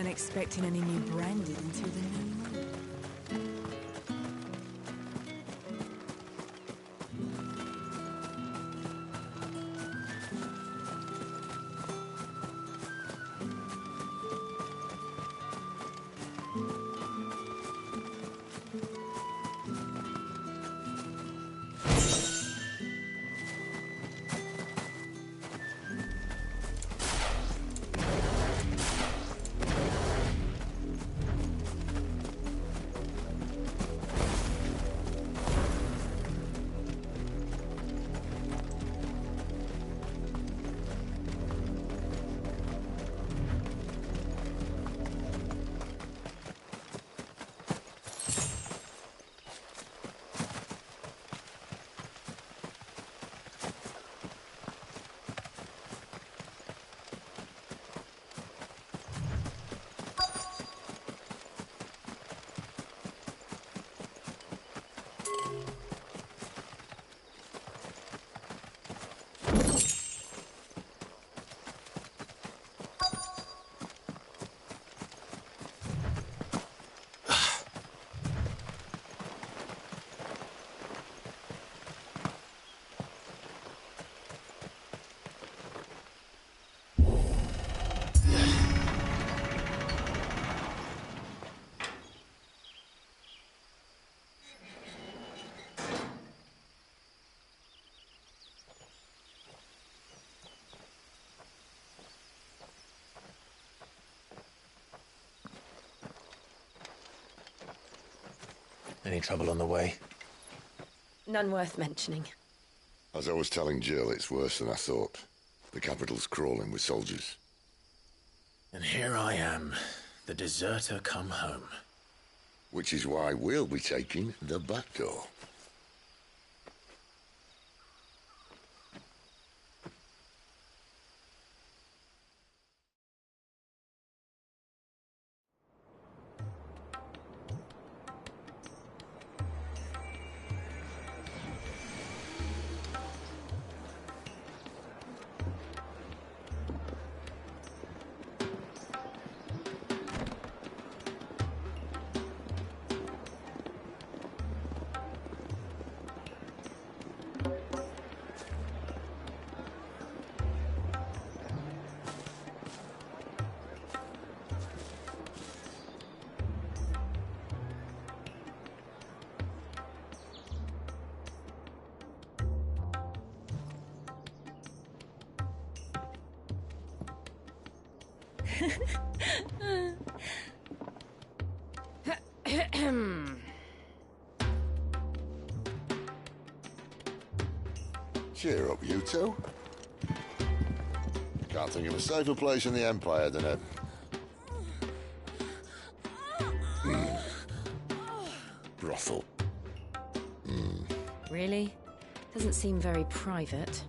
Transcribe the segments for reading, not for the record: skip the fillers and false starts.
weren't expecting any new branded until the new moon. Any trouble on the way? None worth mentioning. As I was telling Jill, it's worse than I thought. The capital's crawling with soldiers. And here I am, the deserter come home. Which is why we'll be taking the back door. Cheer up, you two. Can't think of a safer place in the Empire than a... brothel. Really? Doesn't seem very private.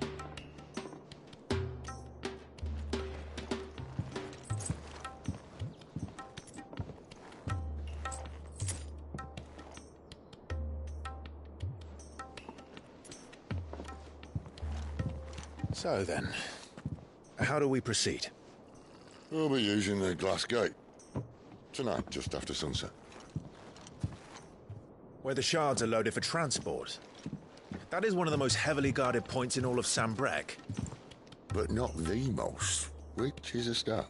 So then, how do we proceed? We'll be using the glass gate. Tonight, just after sunset. Where the shards are loaded for transport. That is one of the most heavily guarded points in all of Sambrek. But not the most, which is a start.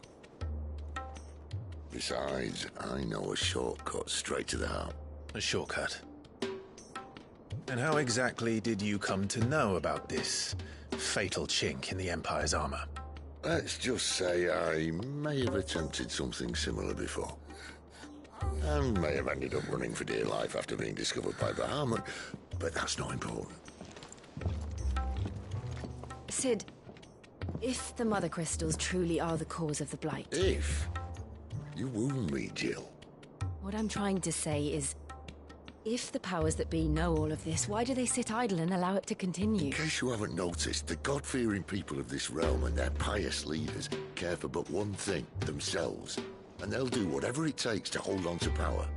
Besides, I know a shortcut straight to the heart. A shortcut. And how exactly did you come to know about this fatal chink in the Empire's armor? Let's just say I may have attempted something similar before. And may have ended up running for dear life after being discovered by Bahamut, but that's not important. Sid, if the Mother Crystals truly are the cause of the Blight... If? You wound me, Jill. What I'm trying to say is, if the powers that be know all of this, why do they sit idle and allow it to continue? In case you haven't noticed, the God-fearing people of this realm and their pious leaders care for but one thing, themselves. And they'll do whatever it takes to hold on to power.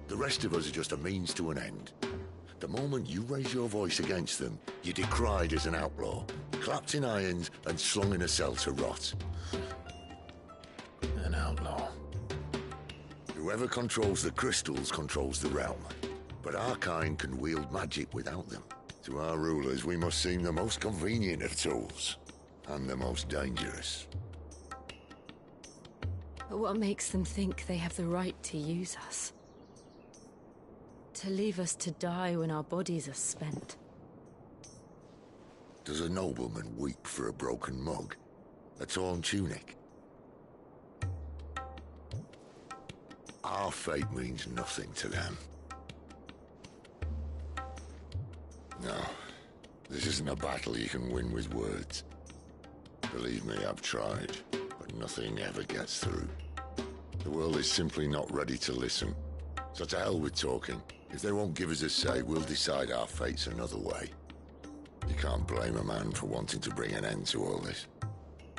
The rest of us are just a means to an end. The moment you raise your voice against them, you're decried as an outlaw, clapped in irons and slung in a cell to rot. An outlaw. Whoever controls the crystals controls the realm. But our kind can wield magic without them. To our rulers, we must seem the most convenient of tools. And the most dangerous. But what makes them think they have the right to use us? To leave us to die when our bodies are spent? Does a nobleman weep for a broken mug? A torn tunic? Our fate means nothing to them. No, this isn't a battle you can win with words. Believe me, I've tried, but nothing ever gets through. The world is simply not ready to listen. So to hell with talking. If they won't give us a say, we'll decide our fates another way. You can't blame a man for wanting to bring an end to all this,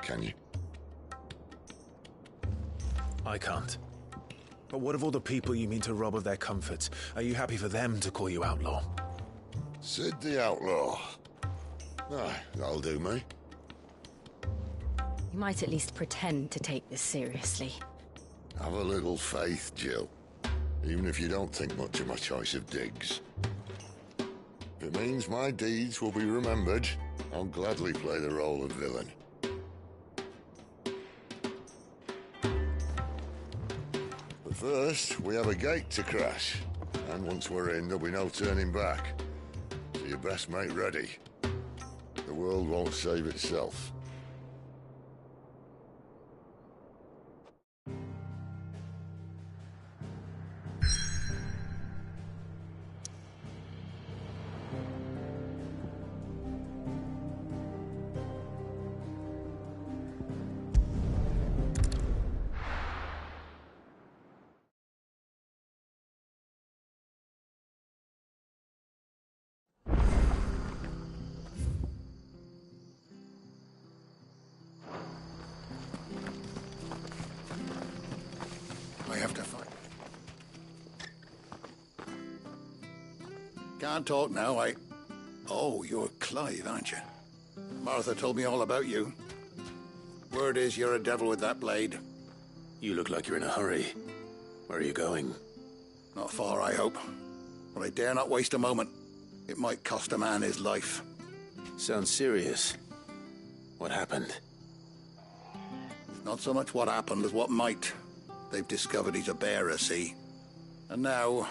can you? I can't. But what of all the people you mean to rob of their comforts? Are you happy for them to call you outlaw? Sid the Outlaw. Aye, that'll do me. You might at least pretend to take this seriously. Have a little faith, Jill. Even if you don't think much of my choice of digs. If it means my deeds will be remembered, I'll gladly play the role of villain. But first, we have a gate to crash. And once we're in, there'll be no turning back. So you best make ready. The world won't save itself. I have to fight. Can't talk now, Oh, you're Clive, aren't you? Martha told me all about you. Word is you're a devil with that blade. You look like you're in a hurry. Where are you going? Not far, I hope. But I dare not waste a moment. It might cost a man his life. Sounds serious. What happened? It's not so much what happened as what might. They've discovered he's a bearer, see? And now,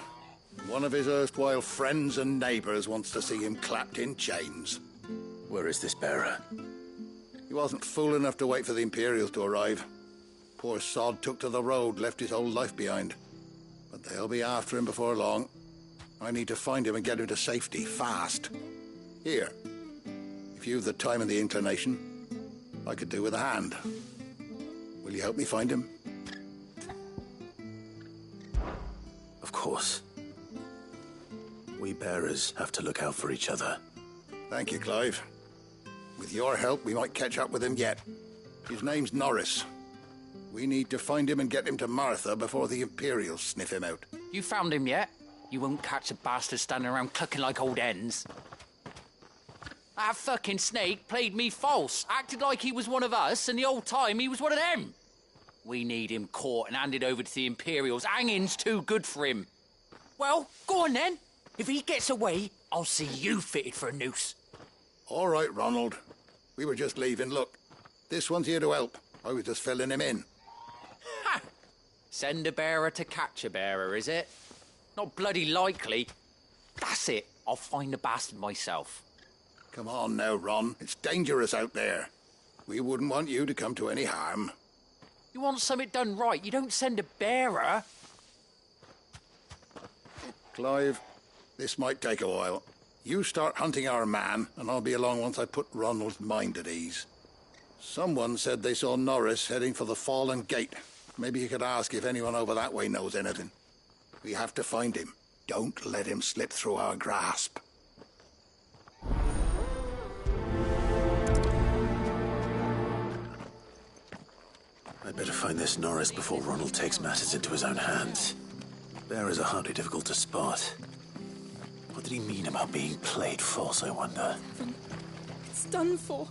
one of his erstwhile friends and neighbors wants to see him clapped in chains. Where is this bearer? He wasn't fool enough to wait for the Imperials to arrive. Poor sod took to the road, left his whole life behind. But they'll be after him before long. I need to find him and get him to safety, fast. Here, if you've the time and the inclination, I could do with a hand. Will you help me find him? Of course. We bearers have to look out for each other. Thank you, Clive. With your help, we might catch up with him yet. His name's Norris. We need to find him and get him to Martha before the Imperials sniff him out. You found him yet? You won't catch a bastard standing around clucking like old hens. That fucking snake played me false, acted like he was one of us, and the whole time he was one of them. We need him caught and handed over to the Imperials. Hanging's too good for him. Well, go on then. If he gets away, I'll see you fitted for a noose. All right, Ronald. We were just leaving. Look, this one's here to help. I was just filling him in. Ha! Send a bearer to catch a bearer, is it? Not bloody likely. That's it. I'll find the bastard myself. Come on now, Ron. It's dangerous out there. We wouldn't want you to come to any harm. You want something done right, you don't send a bearer. Clive, this might take a while. You start hunting our man, and I'll be along once I put Ronald's mind at ease. Someone said they saw Norris heading for the Fallen Gate. Maybe you could ask if anyone over that way knows anything. We have to find him. Don't let him slip through our grasp. I'd better find this Norris before Ronald takes matters into his own hands. Bearers are hardly difficult to spot. What did he mean about being played false, I wonder? It's done for.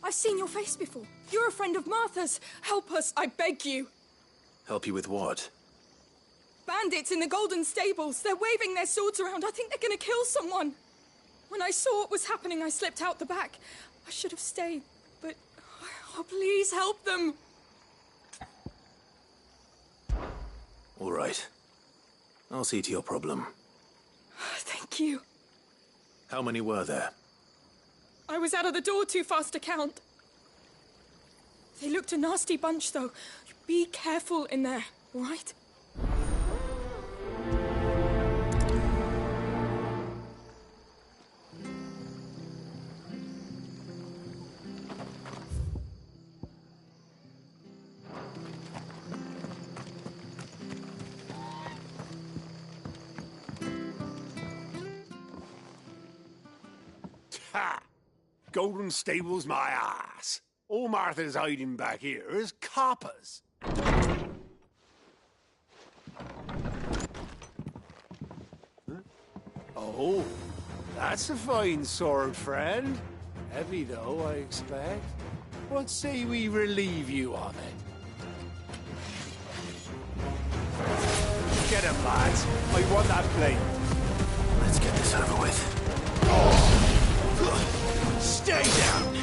I've seen your face before. You're a friend of Martha's. Help us, I beg you. Help you with what? Bandits in the Golden Stables. They're waving their swords around. I think they're gonna kill someone. When I saw what was happening, I slipped out the back. I should have stayed, but... Oh, please help them. All right. I'll see to your problem. Thank you. How many were there? I was out of the door too fast to count. They looked a nasty bunch, though. Be careful in there, all right? Ha! Golden Stables my ass. All Martha's hiding back here is coppers. Huh? Oh, that's a fine sword, friend. Heavy, though, I expect. What say we relieve you of it? Get him, lads. I want that blade. Let's get this over with. Stay down!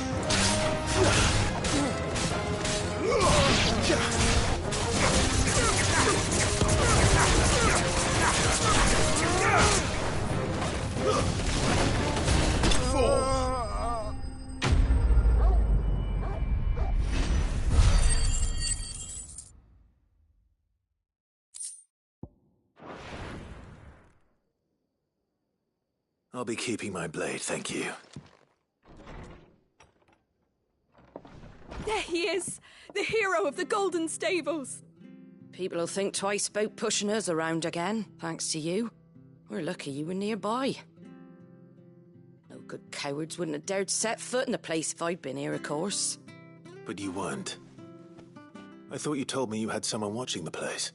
I'll be keeping my blade, thank you. There he is, the hero of the Golden Stables. People will think twice about pushing us around again, thanks to you. We're lucky you were nearby. No good cowards wouldn't have dared set foot in the place if I'd been here, of course. But you weren't. I thought you told me you had someone watching the place.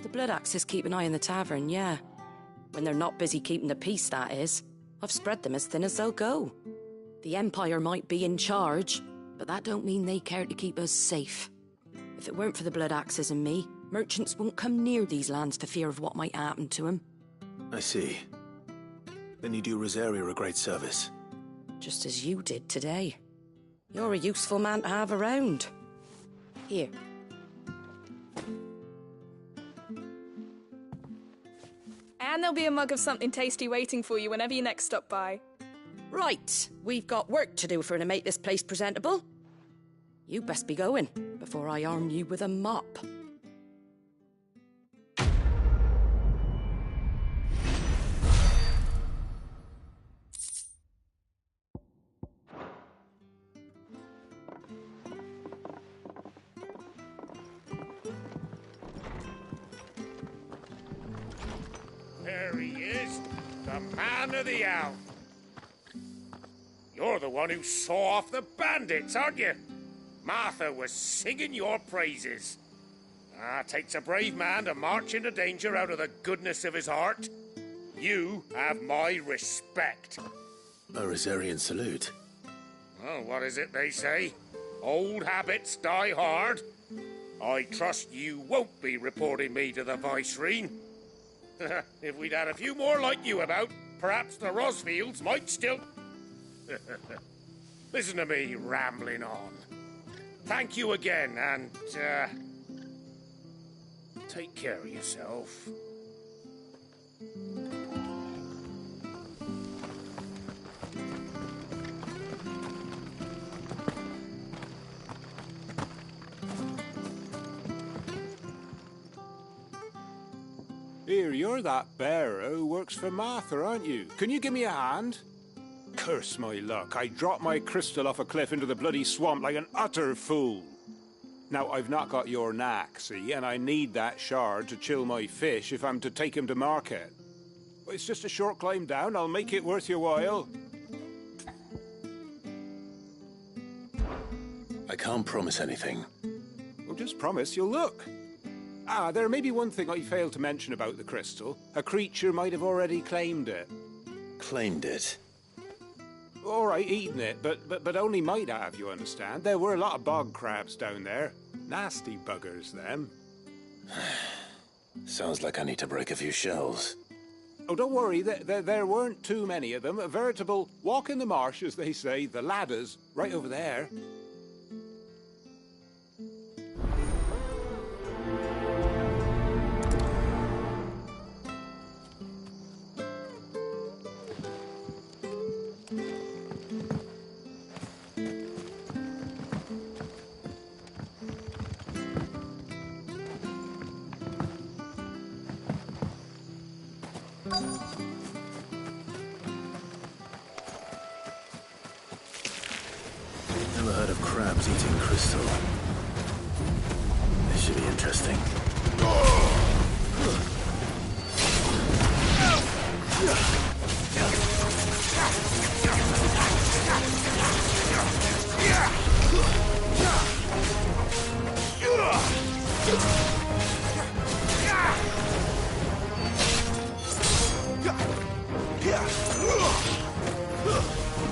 The Blood Axes keep an eye on the tavern, yeah. When they're not busy keeping the peace, that is. I've spread them as thin as they'll go. The Empire might be in charge, but that don't mean they care to keep us safe. If it weren't for the Blood Axes and me, merchants won't come near these lands for fear of what might happen to them. I see. Then you do Rosaria a great service. Just as you did today. You're a useful man to have around. Here. And there'll be a mug of something tasty waiting for you whenever you next stop by. Right, we've got work to do for to make this place presentable. You best be going, before I arm you with a mop. There he is, the man of the hour. You're the one who saw off the bandits, aren't you? Martha was singing your praises. Takes a brave man to march into danger out of the goodness of his heart. You have my respect. A Rosarian salute. Oh, what is it they say? Old habits die hard. I trust you won't be reporting me to the Viceroy. If we'd had a few more like you about, perhaps the Rosfields might still... Listen to me rambling on. Thank you again, and, take care of yourself. Here, you're that bearer who works for Martha, aren't you? Can you give me a hand? Curse my luck, I dropped my crystal off a cliff into the bloody swamp like an utter fool. Now, I've not got your knack, see, and I need that shard to chill my fish if I'm to take him to market. But it's just a short climb down, I'll make it worth your while. I can't promise anything. Well, just promise you'll look. There may be one thing I failed to mention about the crystal. A creature might have already claimed it. Claimed it? All right, eaten it, but only might have, you understand. There were a lot of bog crabs down there. Nasty buggers, them. Sounds like I need to break a few shells. Oh, don't worry, there weren't too many of them. A veritable walk in the marsh, as they say, the ladders, right over there. Never heard of crabs eating crystal. This should be interesting.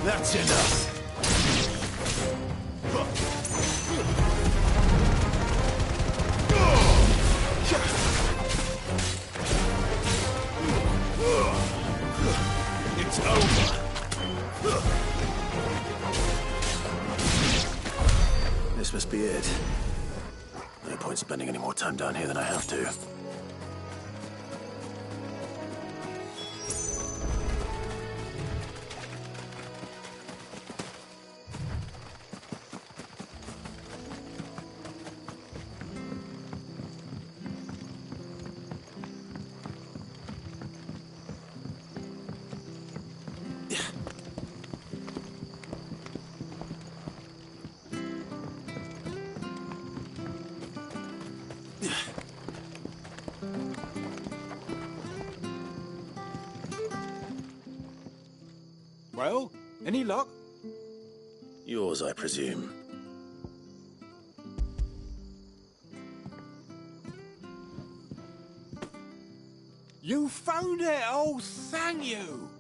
That's enough. It's over. This must be it. No point spending any more time down here than I have to. Well, any luck? Yours, I presume. You found it! Oh, thank you!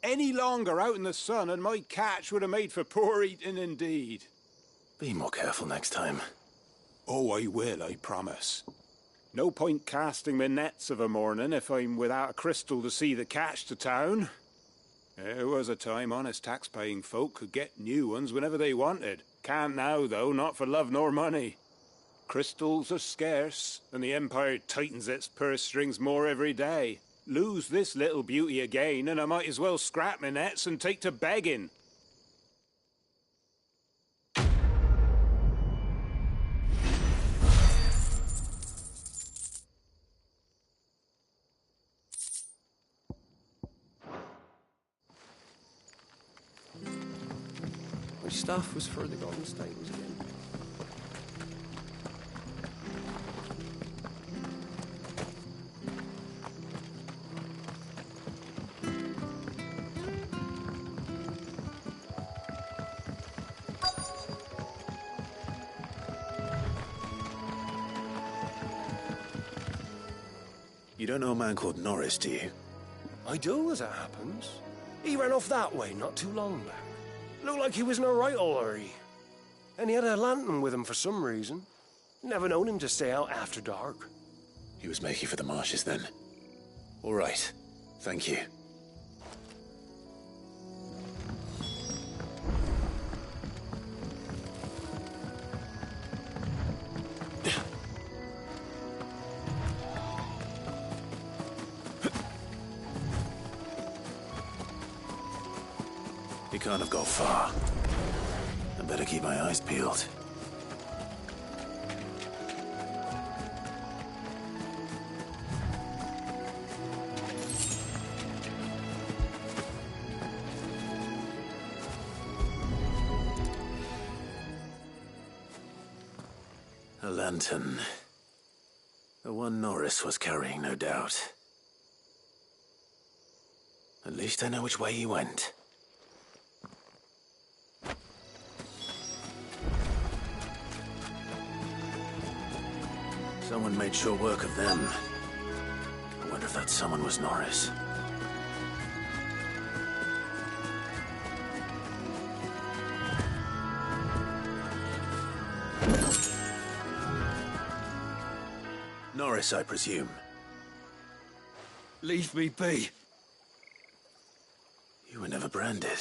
Any longer out in the sun and my catch would have made for poor eating indeed. Be more careful next time. Oh, I will, I promise. No point casting my nets of a morning if I'm without a crystal to see the catch to town. There was a time honest tax-paying folk could get new ones whenever they wanted. Can't now, though, not for love nor money. Crystals are scarce, and the Empire tightens its purse strings more every day. Lose this little beauty again, and I might as well scrap my nets and take to begging. Which stuff was for the Golden Stables again? You don't know a man called Norris, do you? I do, as it happens. He ran off that way not too long back. Looked like he was in a right hurry. And he had a lantern with him for some reason. Never known him to stay out after dark. He was making for the marshes then. All right. Thank you. He can't have got far. I better keep my eyes peeled. A lantern. The one Norris was carrying, no doubt. At least I know which way he went. Someone made sure work of them. I wonder if that someone was Norris. Norris, I presume. Leave me be. You were never branded.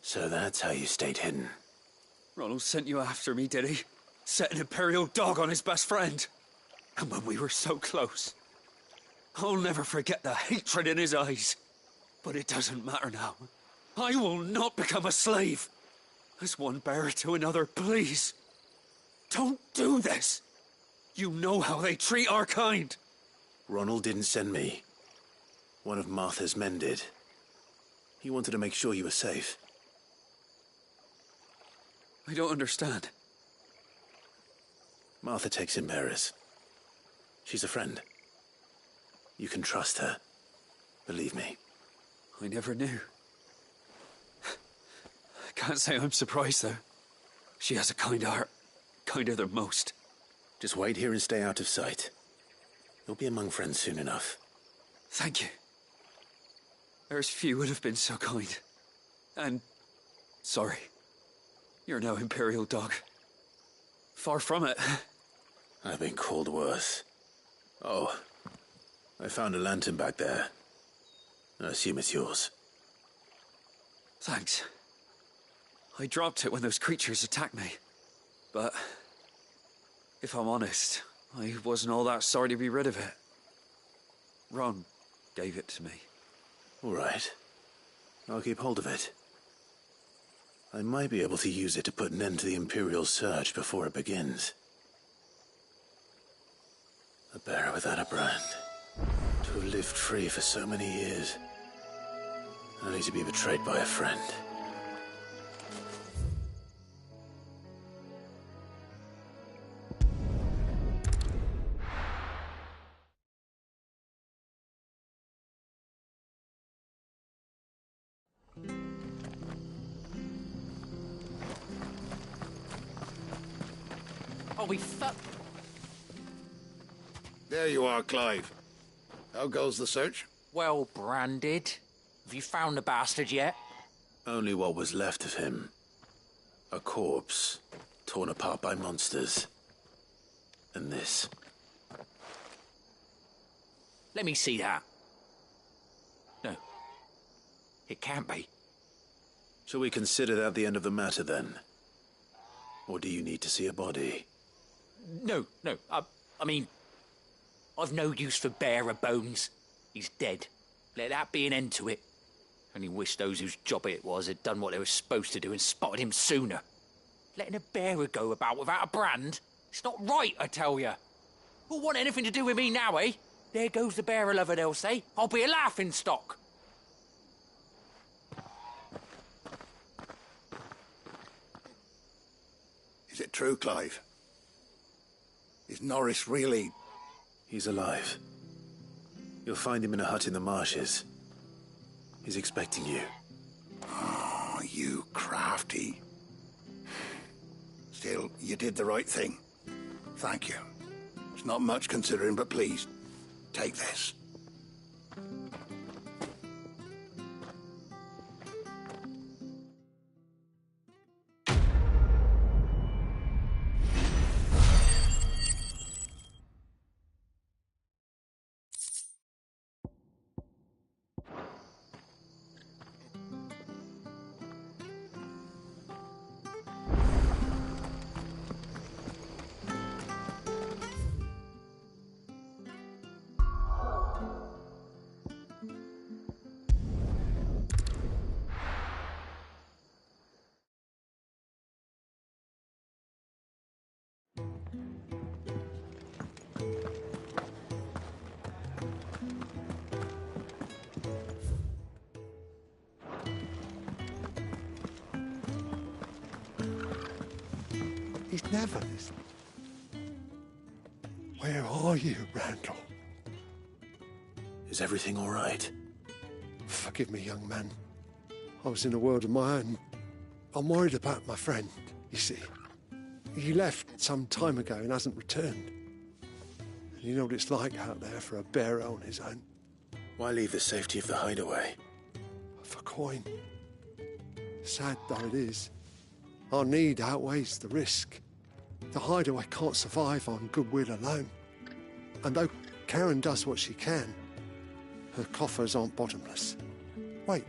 So that's how you stayed hidden. Ronald sent you after me, did he? Set an Imperial dog on his best friend. And when we were so close, I'll never forget the hatred in his eyes. But it doesn't matter now. I will not become a slave. As one bearer to another, please. Don't do this. You know how they treat our kind. Ronald didn't send me. One of Martha's men did. He wanted to make sure you were safe. I don't understand. Martha takes in bearers. She's a friend. You can trust her. Believe me. I never knew. I can't say I'm surprised, though. She has a kind heart. Kinder than most. Just wait here and stay out of sight. You'll be among friends soon enough. Thank you. There's few would have been so kind. And... sorry. You're no Imperial dog. Far from it. I've been called worse. Oh, I found a lantern back there. I assume it's yours. Thanks. I dropped it when those creatures attacked me. But... if I'm honest, I wasn't all that sorry to be rid of it. Ron gave it to me. All right. I'll keep hold of it. I might be able to use it to put an end to the Imperial surge before it begins. A bearer without a brand. To have lived free for so many years. Only to be betrayed by a friend. Oh, we fuck. There you are, Clive. How goes the search? Well branded. Have you found the bastard yet? Only what was left of him. A corpse, torn apart by monsters. And this. Let me see that. No. It can't be. Shall we consider that the end of the matter, then? Or do you need to see a body? No. I mean... I've no use for bearer bones. He's dead. Let that be an end to it. Only wish those whose job it was had done what they were supposed to do and spotted him sooner. Letting a bearer go about without a brand? It's not right, I tell you. Who'll want anything to do with me now, eh? There goes the bearer lover, they'll say. I'll be a laughing stock. Is it true, Clive? Is Norris really... He's alive. You'll find him in a hut in the marshes. He's expecting you. Oh, you crafty. Still, you did the right thing. Thank you. It's not much considering, but please, take this. He's never listened. Where are you, Randall? Is everything all right? Forgive me, young man. I was in a world of my own. I'm worried about my friend, you see. He left some time ago and hasn't returned. And you know what it's like out there for a bearer on his own. Why leave the safety of the hideaway? For coin. Sad though it is, our need outweighs the risk. The hideaway can't survive on goodwill alone. And though Karen does what she can, her coffers aren't bottomless. Wait.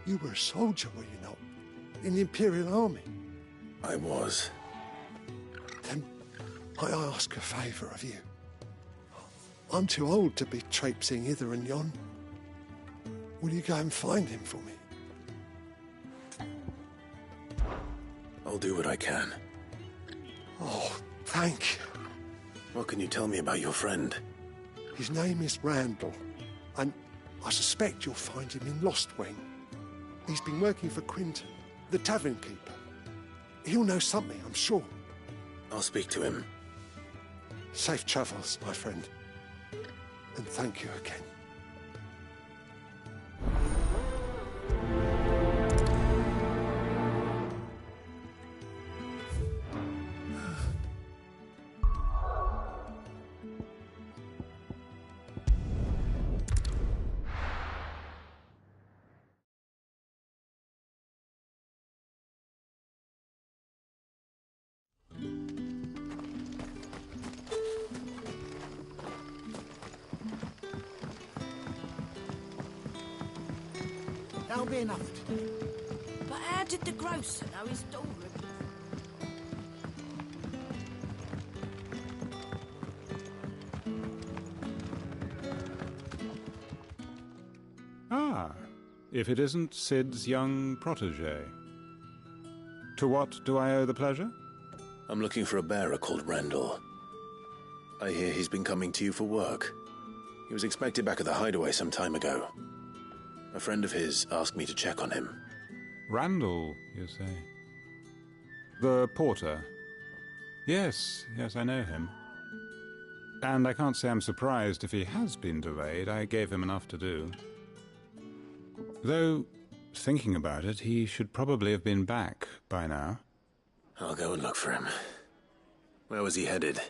You were a soldier, were you not? In the Imperial Army? I was. Then I ask a favour of you. I'm too old to be traipsing hither and yon. Will you go and find him for me? I'll do what I can. Oh, thank you. What can you tell me about your friend? His name is Randall, and I suspect you'll find him in Lost Wing. He's been working for Quinton, the tavern keeper. He'll know something, I'm sure. I'll speak to him. Safe travels, my friend. And thank you again. That'll be enough today. But how did the grocer know his storeroom? Ah, if it isn't Sid's young protege. To what do I owe the pleasure? I'm looking for a bearer called Randall. I hear he's been coming to you for work. He was expected back at the hideaway some time ago. A friend of his asked me to check on him. Randall, you say? The porter? Yes, I know him. And I can't say I'm surprised if he has been delayed. I gave him enough to do. Though, thinking about it, he should probably have been back by now. I'll go and look for him. Where was he headed?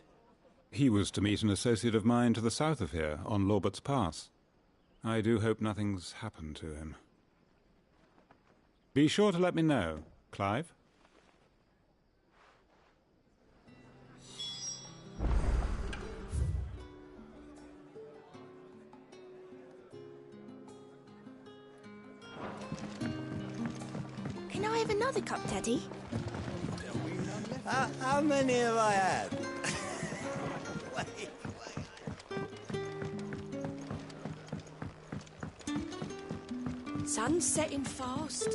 He was to meet an associate of mine to the south of here, on Lorbert's Pass. I do hope nothing's happened to him. Be sure to let me know, Clive. Can I have another cup, Teddy? How many have I had? Sun's setting fast.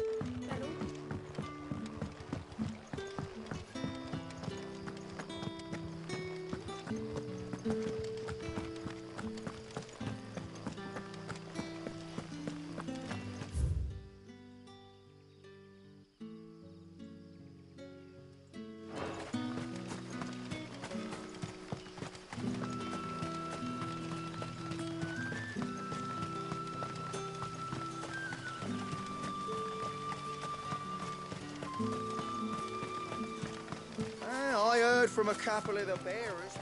I heard from a couple of the bearers.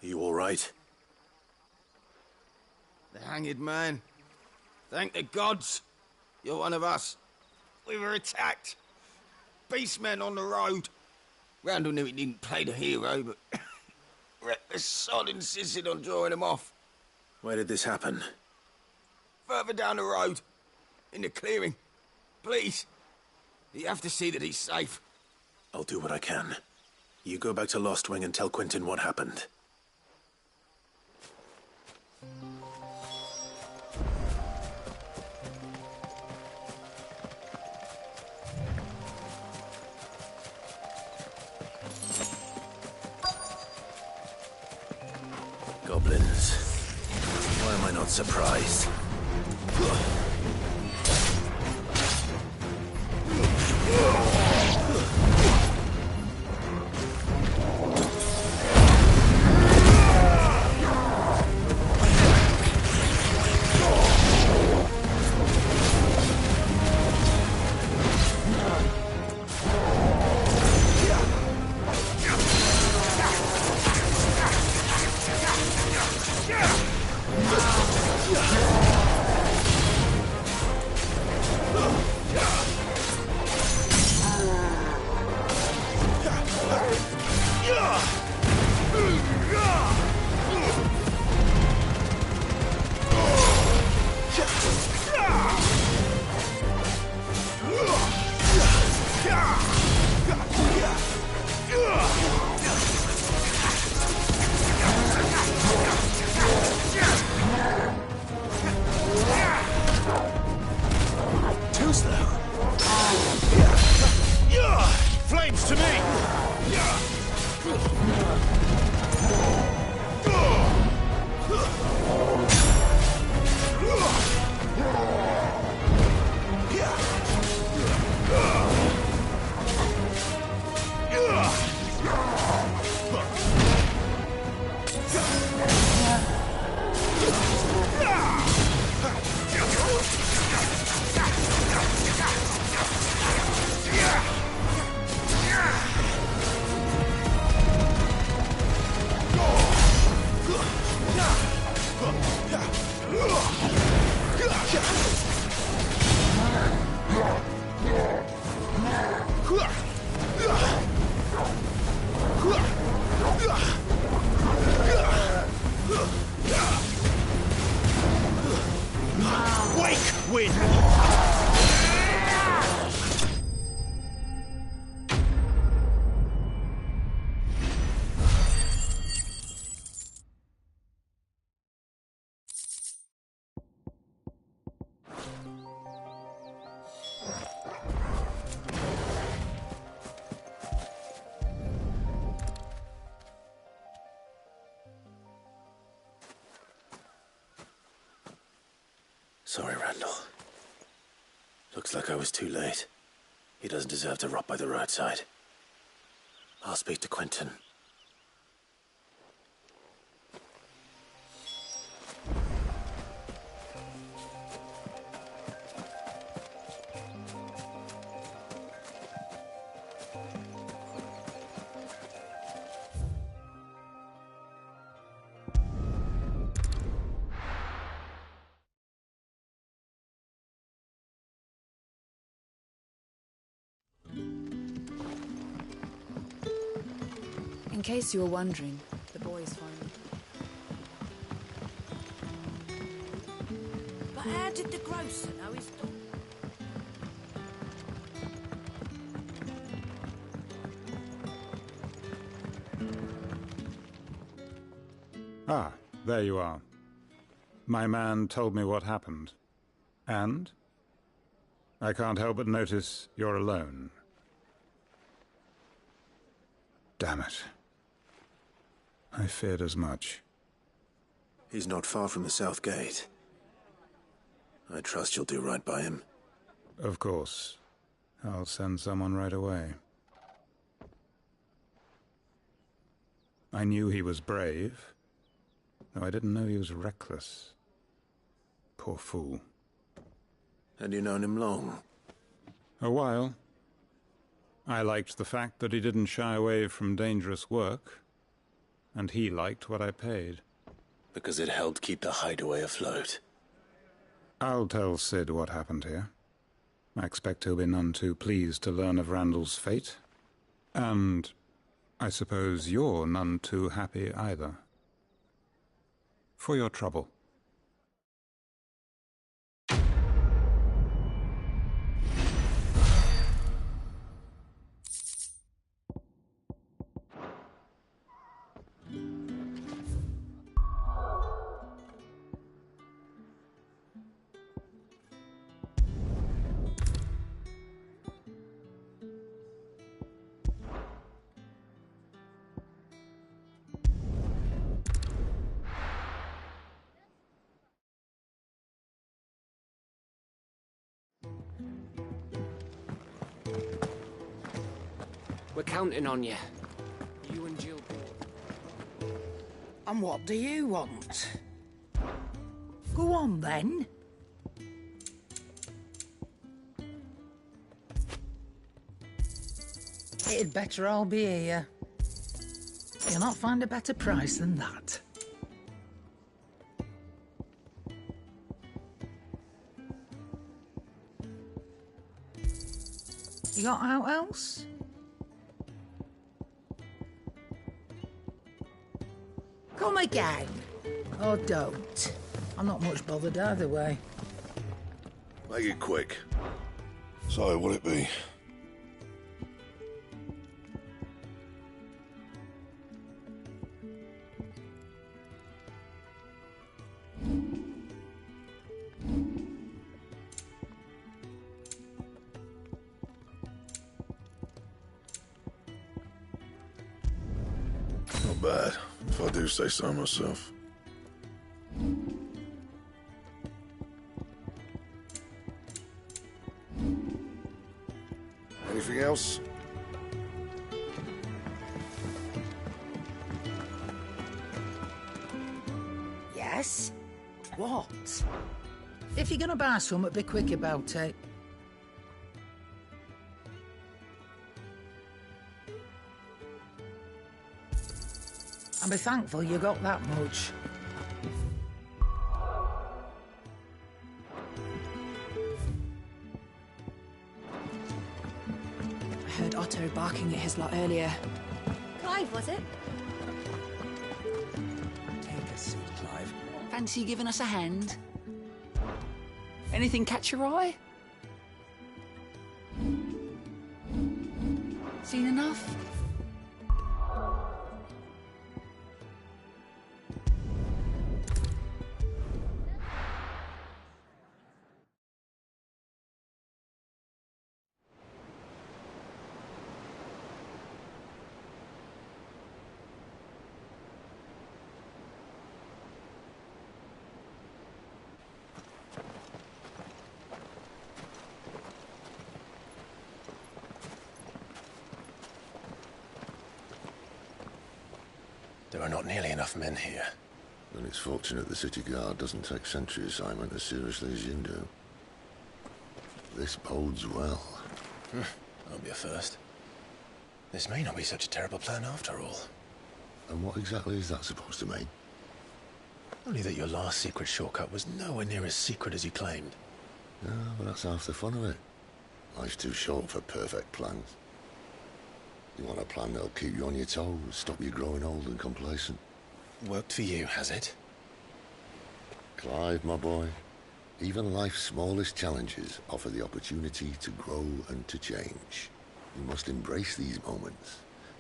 You all right? The hanged man. Thank the gods. You're one of us. We were attacked. Beastmen on the road. Randall knew he didn't play the hero, but the sod insisted on drawing him off. Where did this happen? Further down the road. In the clearing. Please. You have to see that he's safe. I'll do what I can. You go back to Lost Wing and tell Quinton what happened. Goblins. Why am I not surprised? Too slow. Flames to me! Wake wind! Sorry, Randall. Looks like I was too late. He doesn't deserve to rot by the roadside. I'll speak to Quentin. In case you were wondering, the boy is fine. But how did the grocer know his dog? Ah, there you are. My man told me what happened. And? I can't help but notice you're alone. Damn it. I feared as much. He's not far from the south gate. I trust you'll do right by him. Of course. I'll send someone right away. I knew he was brave, though I didn't know he was reckless. Poor fool. And you known him long? A while. I liked the fact that he didn't shy away from dangerous work, and he liked what I paid. Because it helped keep the hideaway afloat. I'll tell Sid what happened here. I expect he'll be none too pleased to learn of Randall's fate. And I suppose you're none too happy either. For your trouble. We're counting on you. You and Jill. And what do you want? Go on, then. It'd better all be here. You'll not find a better price than that. You got out else? Come again. Or don't. I'm not much bothered either way. Make it quick. So, will it be? Not bad, if I do say so myself. Anything else? Yes? What? If you're gonna buy something, be quick about it. And be thankful you got that much. I heard Otto barking at his lot earlier. Clive, was it? Take a seat, Clive. Fancy giving us a hand? Anything catch your eye? Seen enough? There are not nearly enough men here. Then it's fortunate the city guard doesn't take sentry assignment as seriously as you do. This bodes well. That'll be a first. This may not be such a terrible plan after all. And what exactly is that supposed to mean? Only that your last secret shortcut was nowhere near as secret as you claimed. Yeah, but that's half the fun of it. Life's too short for perfect plans. You want a plan that'll keep you on your toes, stop you growing old and complacent. Worked for you, has it? Clive, my boy, even life's smallest challenges offer the opportunity to grow and to change. You must embrace these moments.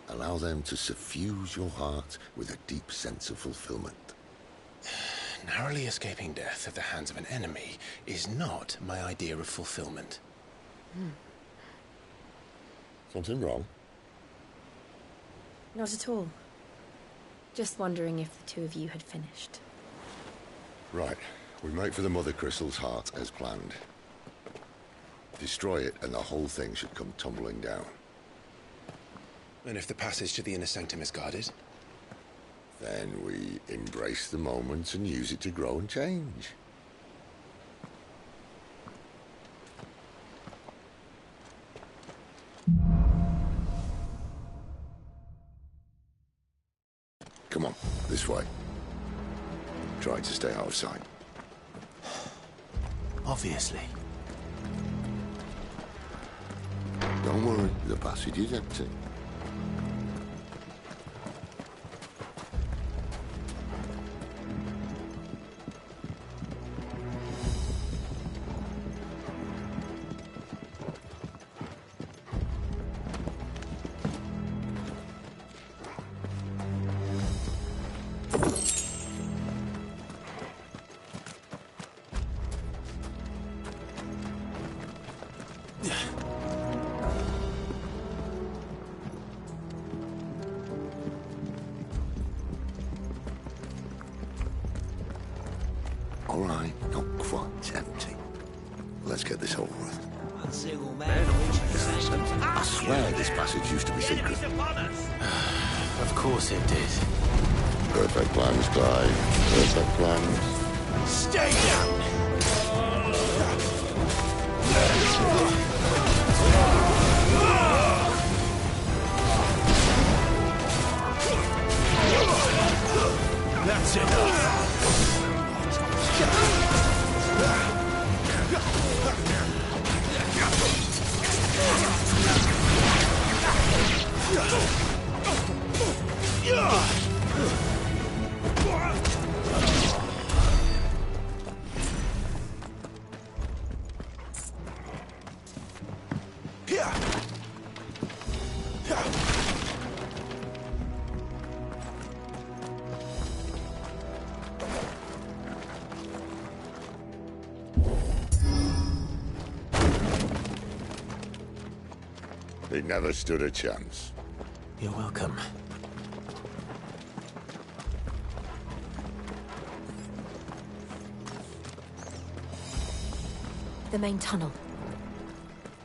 Allow them to suffuse your heart with a deep sense of fulfillment. Narrowly escaping death at the hands of an enemy is not my idea of fulfillment. Something wrong? Not at all. Just wondering if the two of you had finished. Right. We make for the Mother Crystal's heart as planned. Destroy it and the whole thing should come tumbling down. And if the passage to the inner sanctum is guarded? Then we embrace the moment and use it to grow and change. Come on, this way. Try to stay out of sight. Obviously. Don't worry, the passage is empty. All right, not quite empty. Let's get this over with. I swear this passage used to be secret. Of course it did. Perfect plans, Clive. Perfect plans. Stay down! That's enough! He never stood a chance. You're welcome. The main tunnel.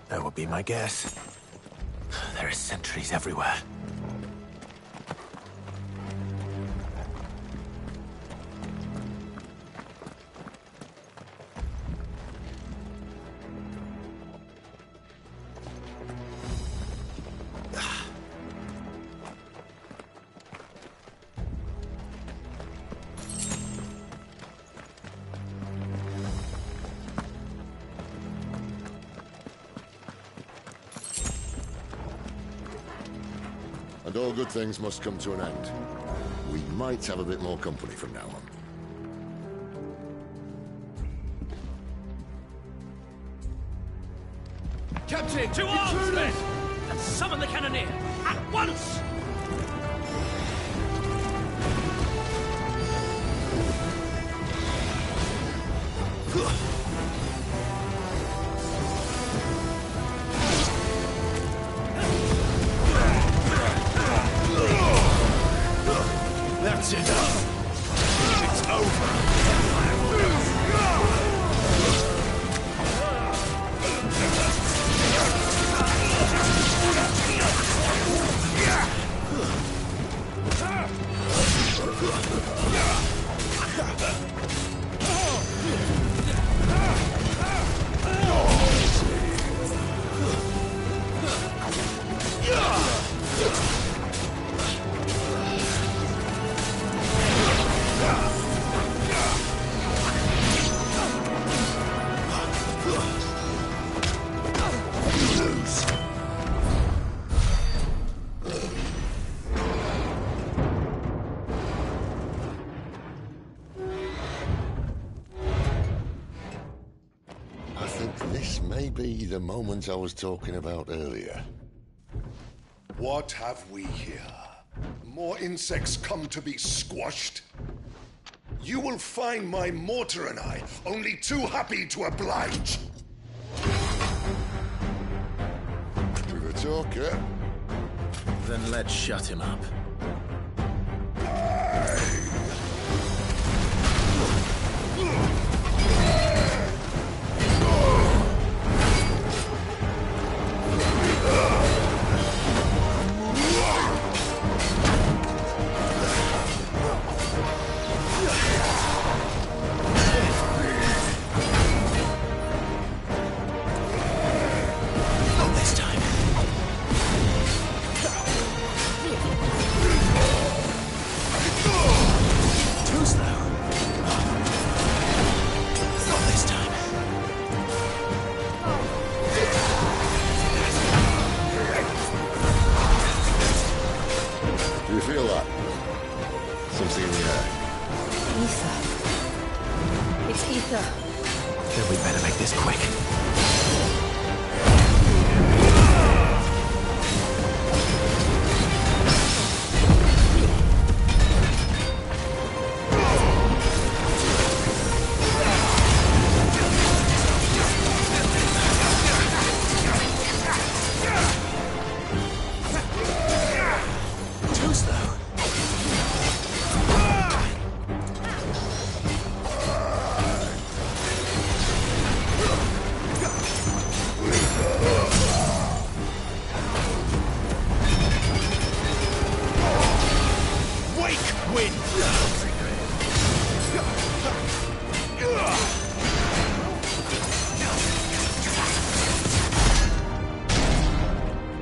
That would be my guess. There are sentries everywhere. And all good things must come to an end. We might have a bit more company from now on. Captain! To arms, men! And summon the cannoneer! At once! That's enough! It's over! This may be the moment I was talking about earlier. What have we here? More insects come to be squashed? You will find my mortar and I only too happy to oblige. With a talker. Then let's shut him up. Then we better make this quick. Too slow.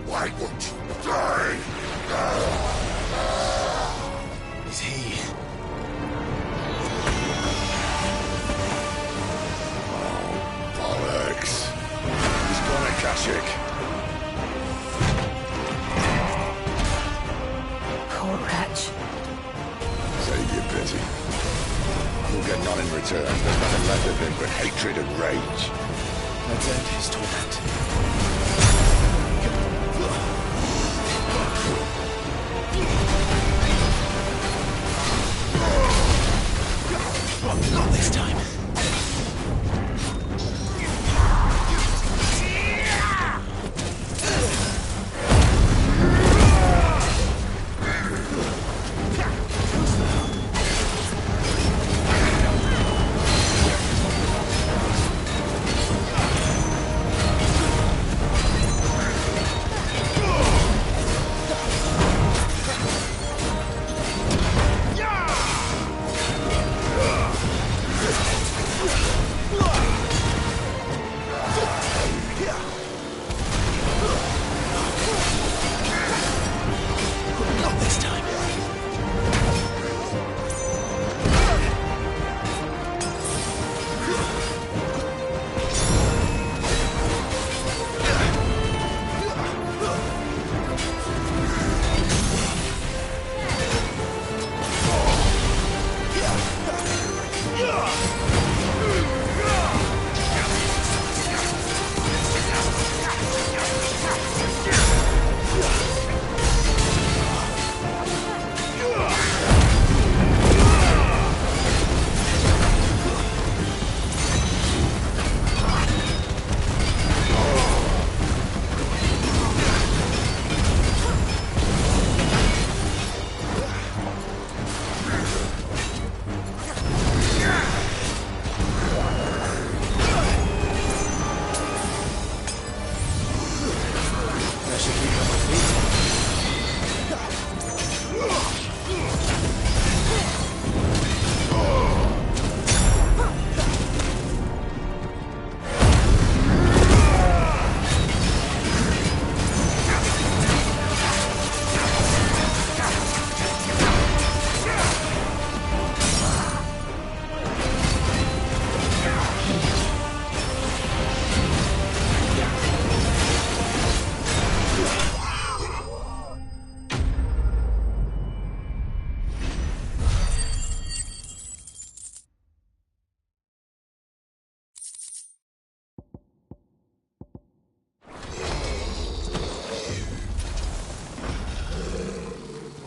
Why won't you die? Is he? Bollocks. He's gone Akashic. Poor wretch. Save your pity. We'll get none in return. There's nothing left of him but hatred and rage. Let's end his torment. Not this time.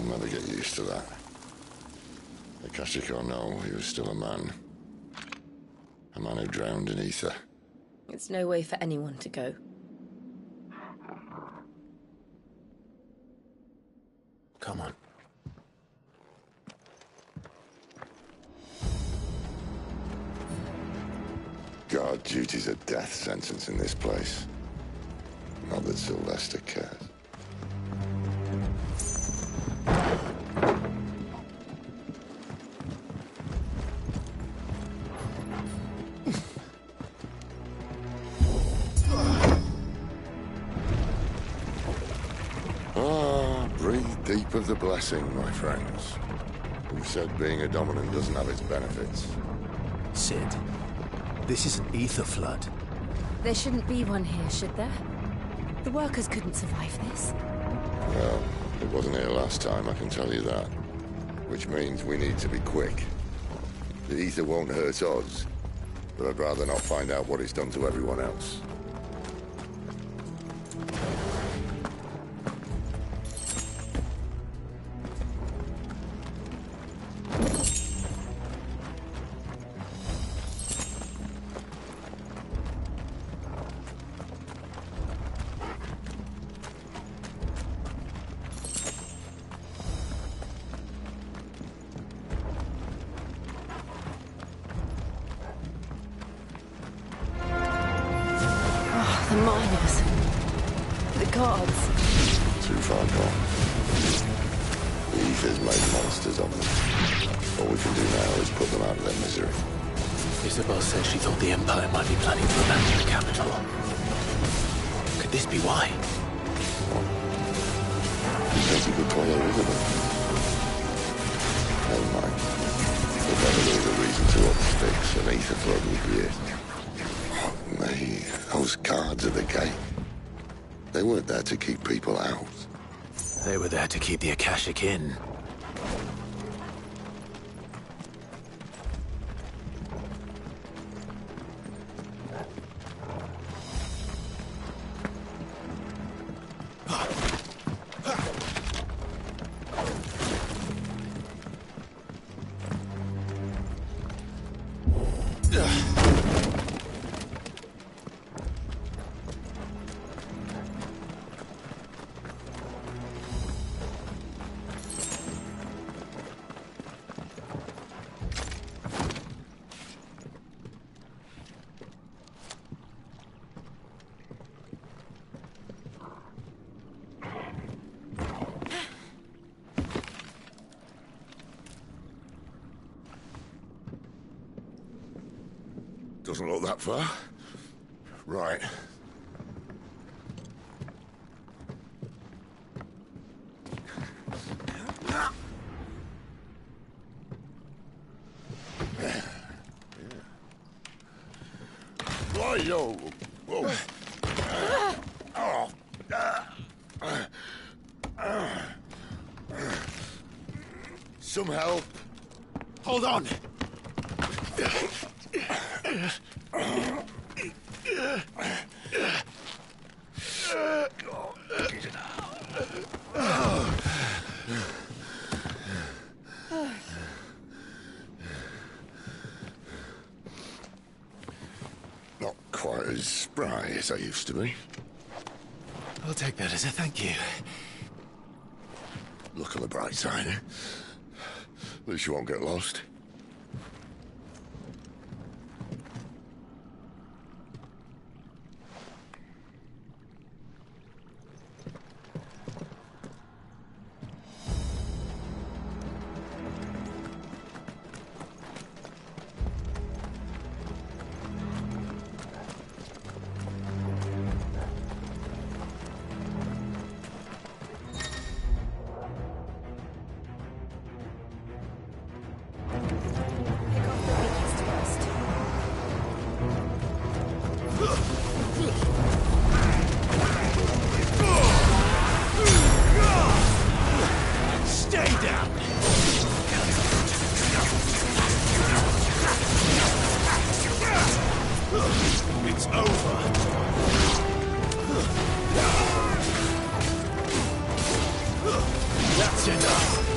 never get used to that. Akashic or no, he was still a man. A man who drowned in ether. It's no way for anyone to go. Come on. Guard duty's a death sentence in this place. Not that Sylvester cares. Breathe deep of the blessing, my friends. Who said being a dominant doesn't have its benefits? Sid, this is an ether flood. There shouldn't be one here, should there? The workers couldn't survive this. Well, it wasn't here last time, I can tell you that. Which means we need to be quick. The ether won't hurt us, but I'd rather not find out what it's done to everyone else. The miners. The guards. Too far gone. The ether's made monsters of them. All we can do now is put them out of their misery. Isabel said she thought the Empire might be planning to abandon the capital. Could this be why? You think you could follow Isabel? Never mind. If ever there was a reason to up sticks, an ether flood would be it. Me, those guards at the gate. They weren't there to keep people out. They were there to keep the Akashic in. Doesn't look that far. Right. Why, yo? Whoa. Some help. Hold on. Not quite as spry as I used to be. I'll take that as a thank you. Look on the bright side, eh? At least you won't get lost. Stay down! It's over! That's enough!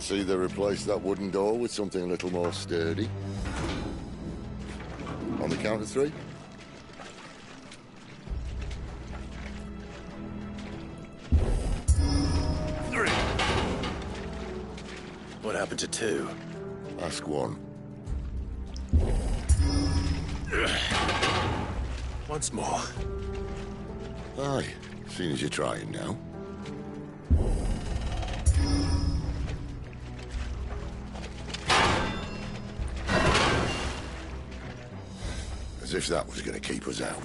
see they replaced that wooden door with something a little more sturdy. On the count of 3? What happened to 2? Ask 1. Once more. Aye, seeing as you're trying now. As if that was going to keep us out.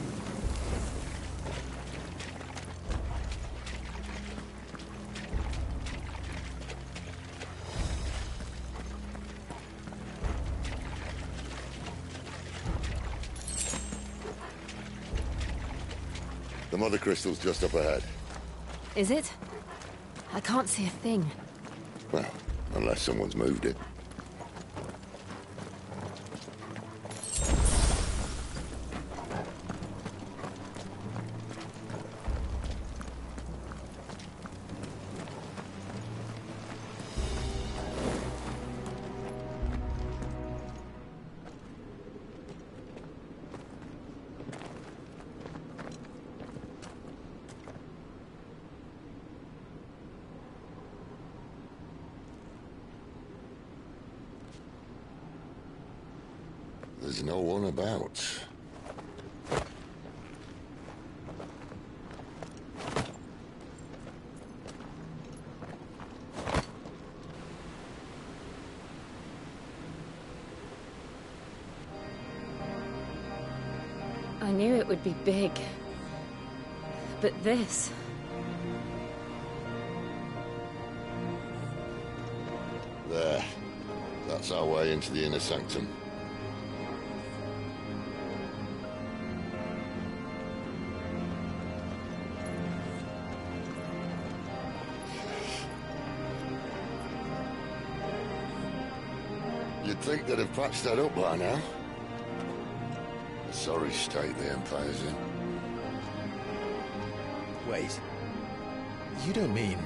The mother crystal's just up ahead. Is it? I can't see a thing. Well, unless someone's moved it. There's no one about. I knew it would be big. But this... There. That's our way into the inner sanctum. You'd think they'd have patched that up by now. A sorry state the Empire's in. Wait. You don't mean...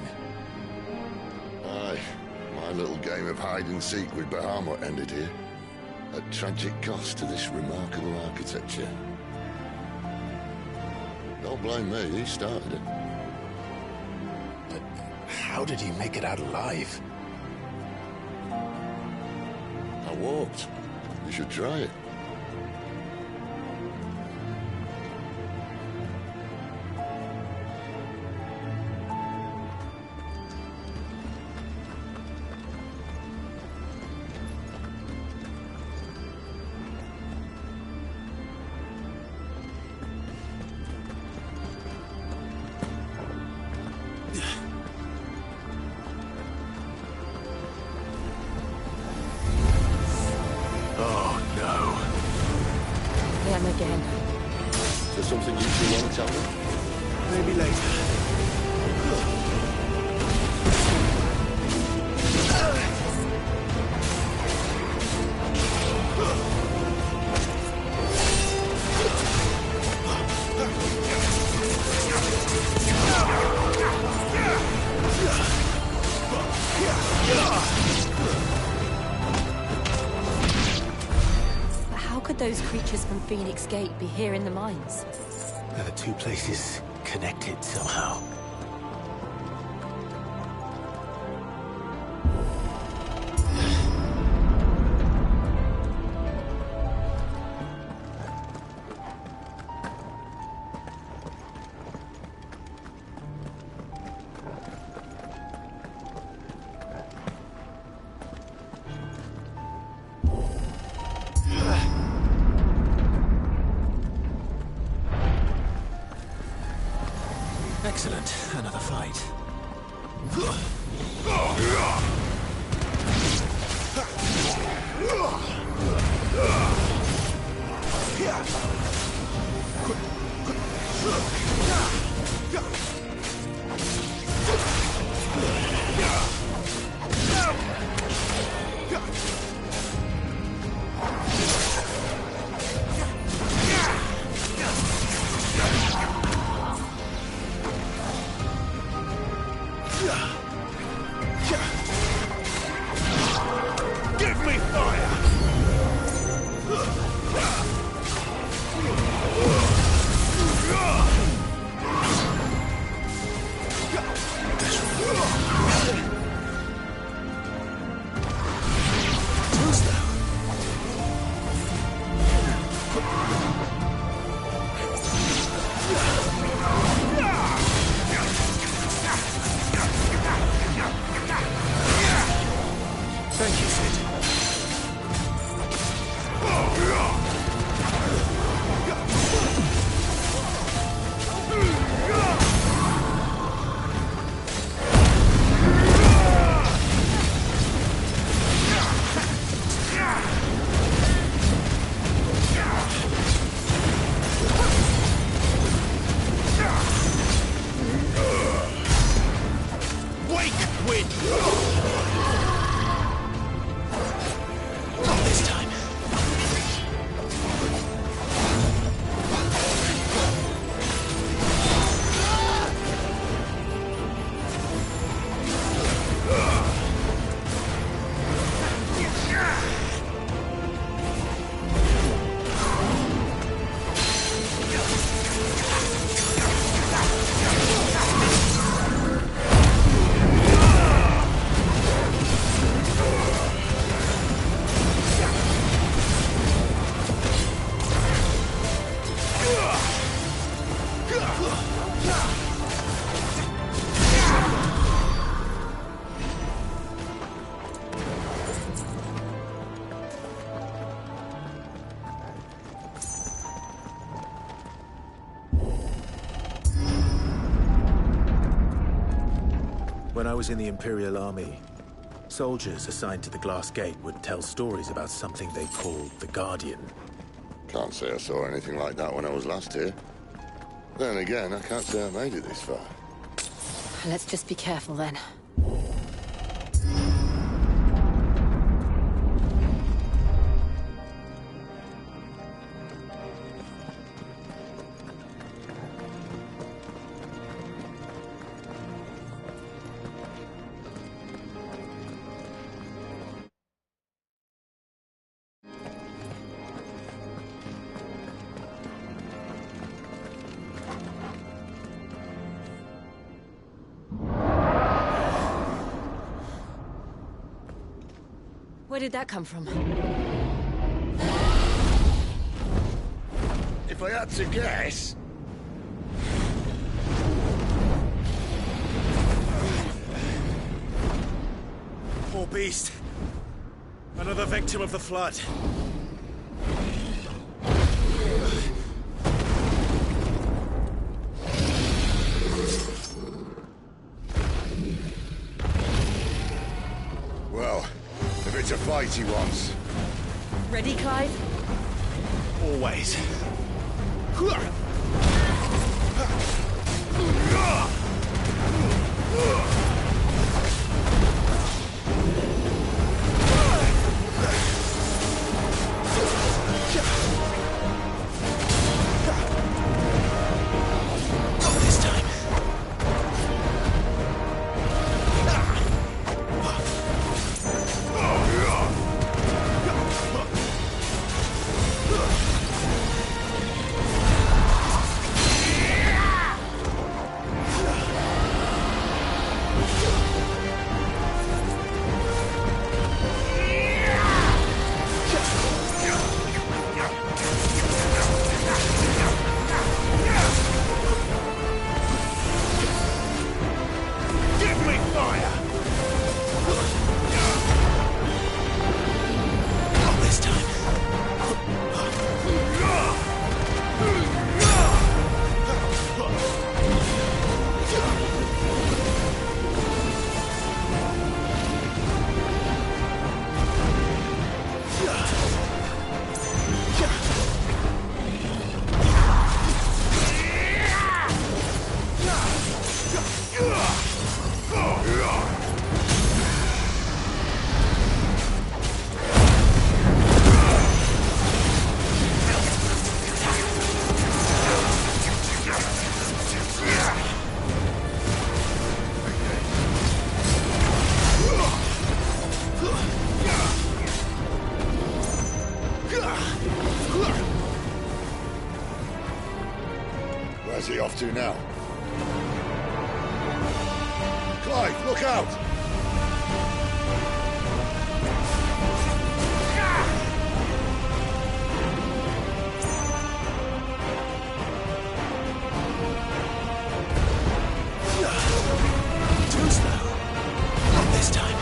Aye. My little game of hide-and-seek with Bahamut ended here. At tragic cost to this remarkable architecture. Don't blame me, he started it. But how did he make it out alive? I walked. You should try it. Again. Is there something you two want to tell me? Maybe later. Those creatures from Phoenix Gate be here in the mines? Are the two places connected somehow? Excellent. Another fight. Thank you, Sid. When I was in the Imperial Army, soldiers assigned to the Glass Gate would tell stories about something they called the Guardian. Can't say I saw anything like that when I was last here. Then again, I can't say I made it this far. Let's just be careful then. Where did that come from? If I had to guess... Poor beast. Another victim of the flood. Well, if it's a fight he wants. Ready, Clive? Always. Where's he off to now? Clive, look out! Too slow. Not this time.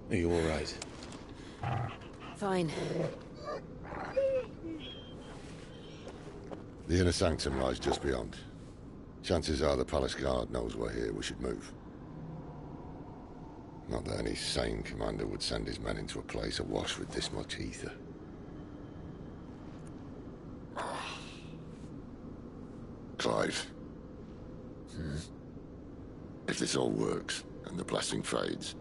Are you all right? Fine. The inner sanctum lies just beyond. Chances are the palace guard knows we're here. We should move. Not that any sane commander would send his men into a place awash with this much ether. Clive. If this all works, and the blessing fades,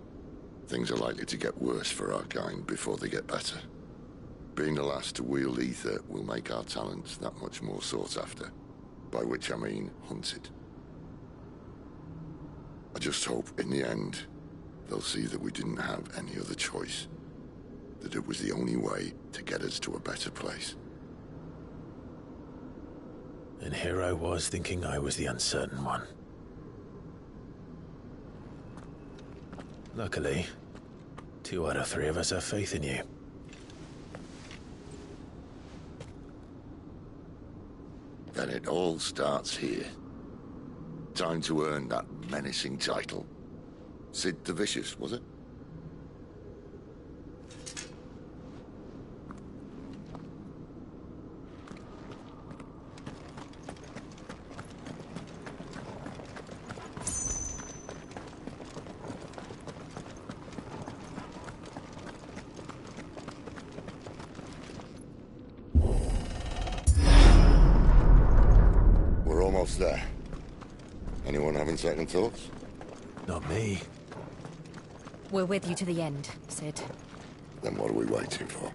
things are likely to get worse for our kind before they get better. Being the last to wield ether will make our talents that much more sought after. By which I mean hunted. I just hope, in the end, they'll see that we didn't have any other choice. That it was the only way to get us to a better place. And here I was thinking I was the uncertain one. Luckily, 2 out of 3 of us have faith in you. Then it all starts here. Time to earn that menacing title. Sid the Vicious, was it? There. Anyone having second thoughts? Not me. We're with you to the end, Sid. Then what are we waiting for?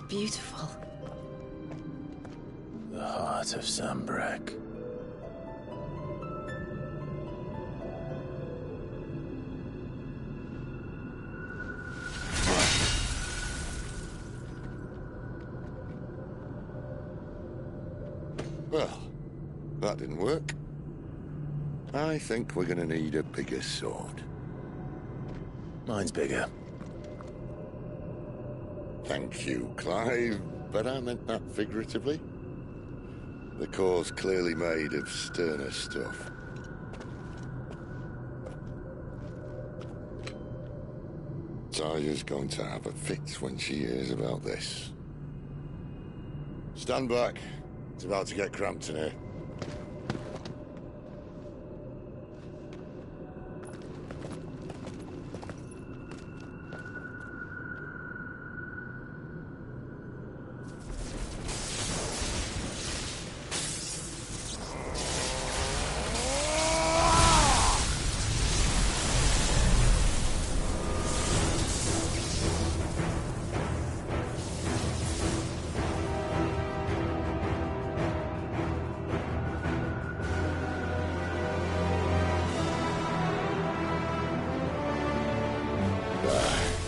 Beautiful. The heart of Sambrek. Well, that didn't work. I think we're gonna need a bigger sword. Mine's bigger. Thank you, Clive, but I meant that figuratively. The core's clearly made of sterner stuff. Taya's going to have a fit when she hears about this. Stand back. It's about to get cramped in here.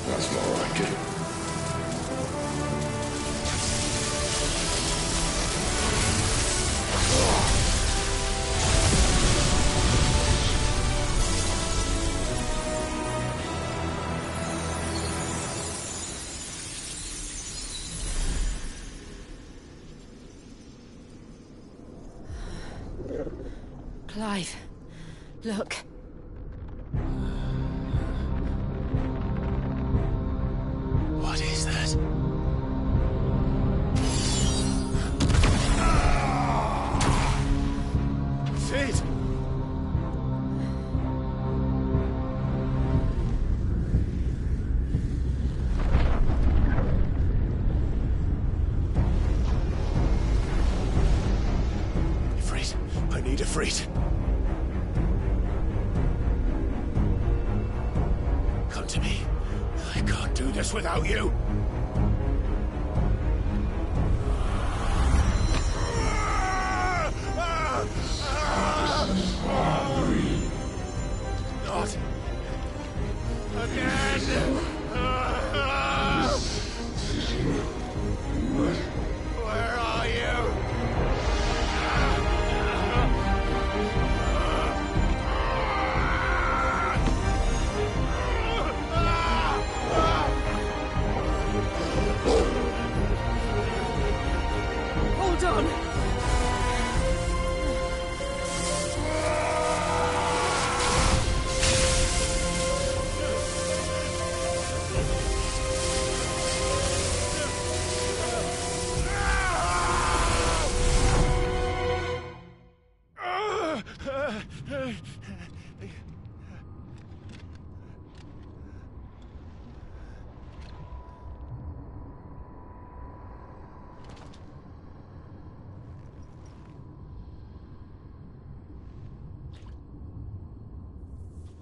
That's more like it. Clive, look. What is that? Sid! I need Ffxvi. Come to me. I can't do this without you. Not again. Where are you? Hold on.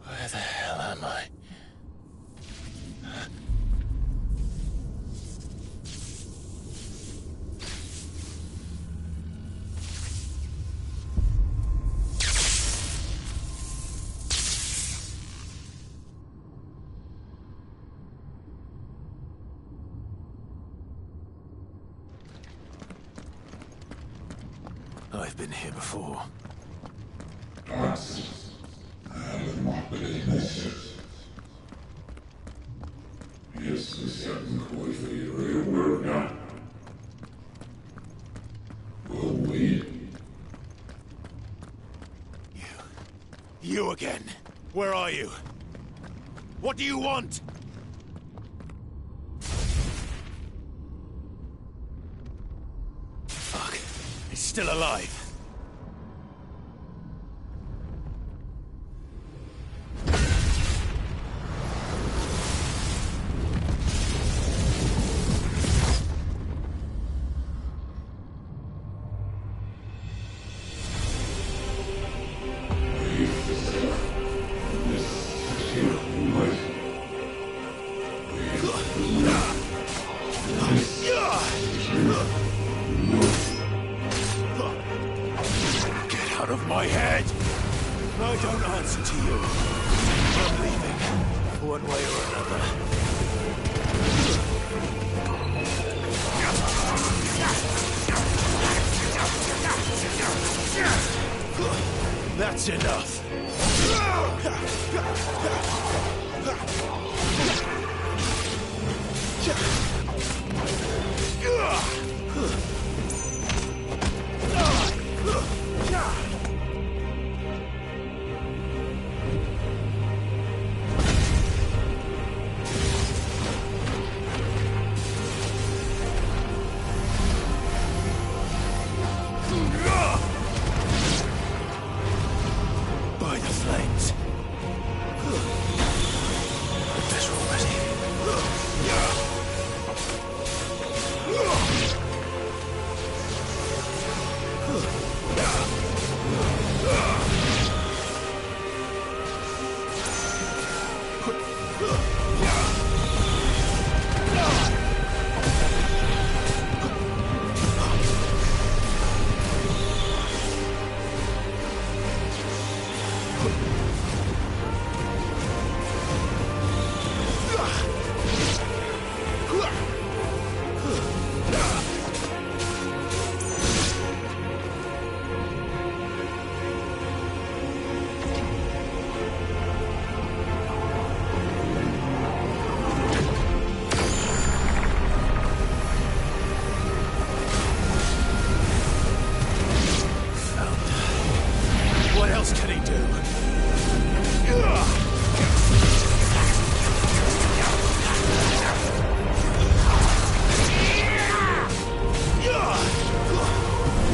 Where the hell am I? I've been here before. You again. Where are you? What do you want? Fuck. He's still alive. Get out of my head! I don't answer to you. I'm leaving, one way or another. That's enough. By the flames. This already. What else can he do?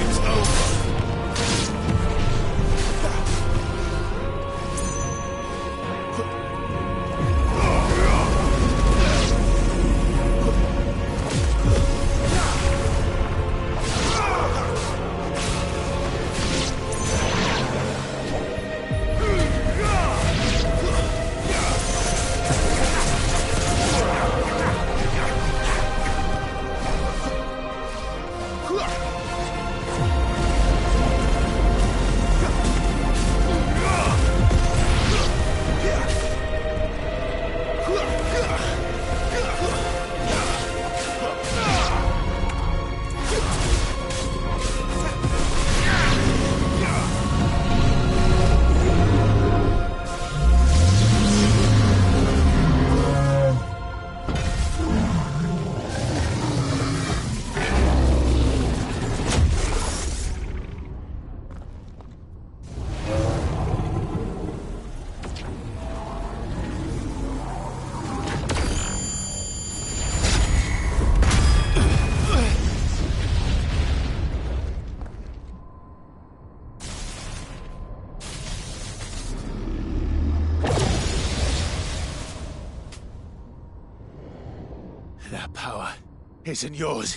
It's over. That power isn't yours.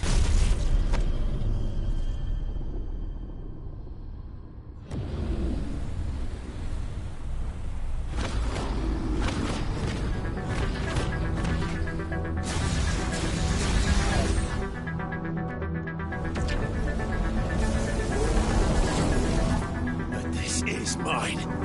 But this is mine.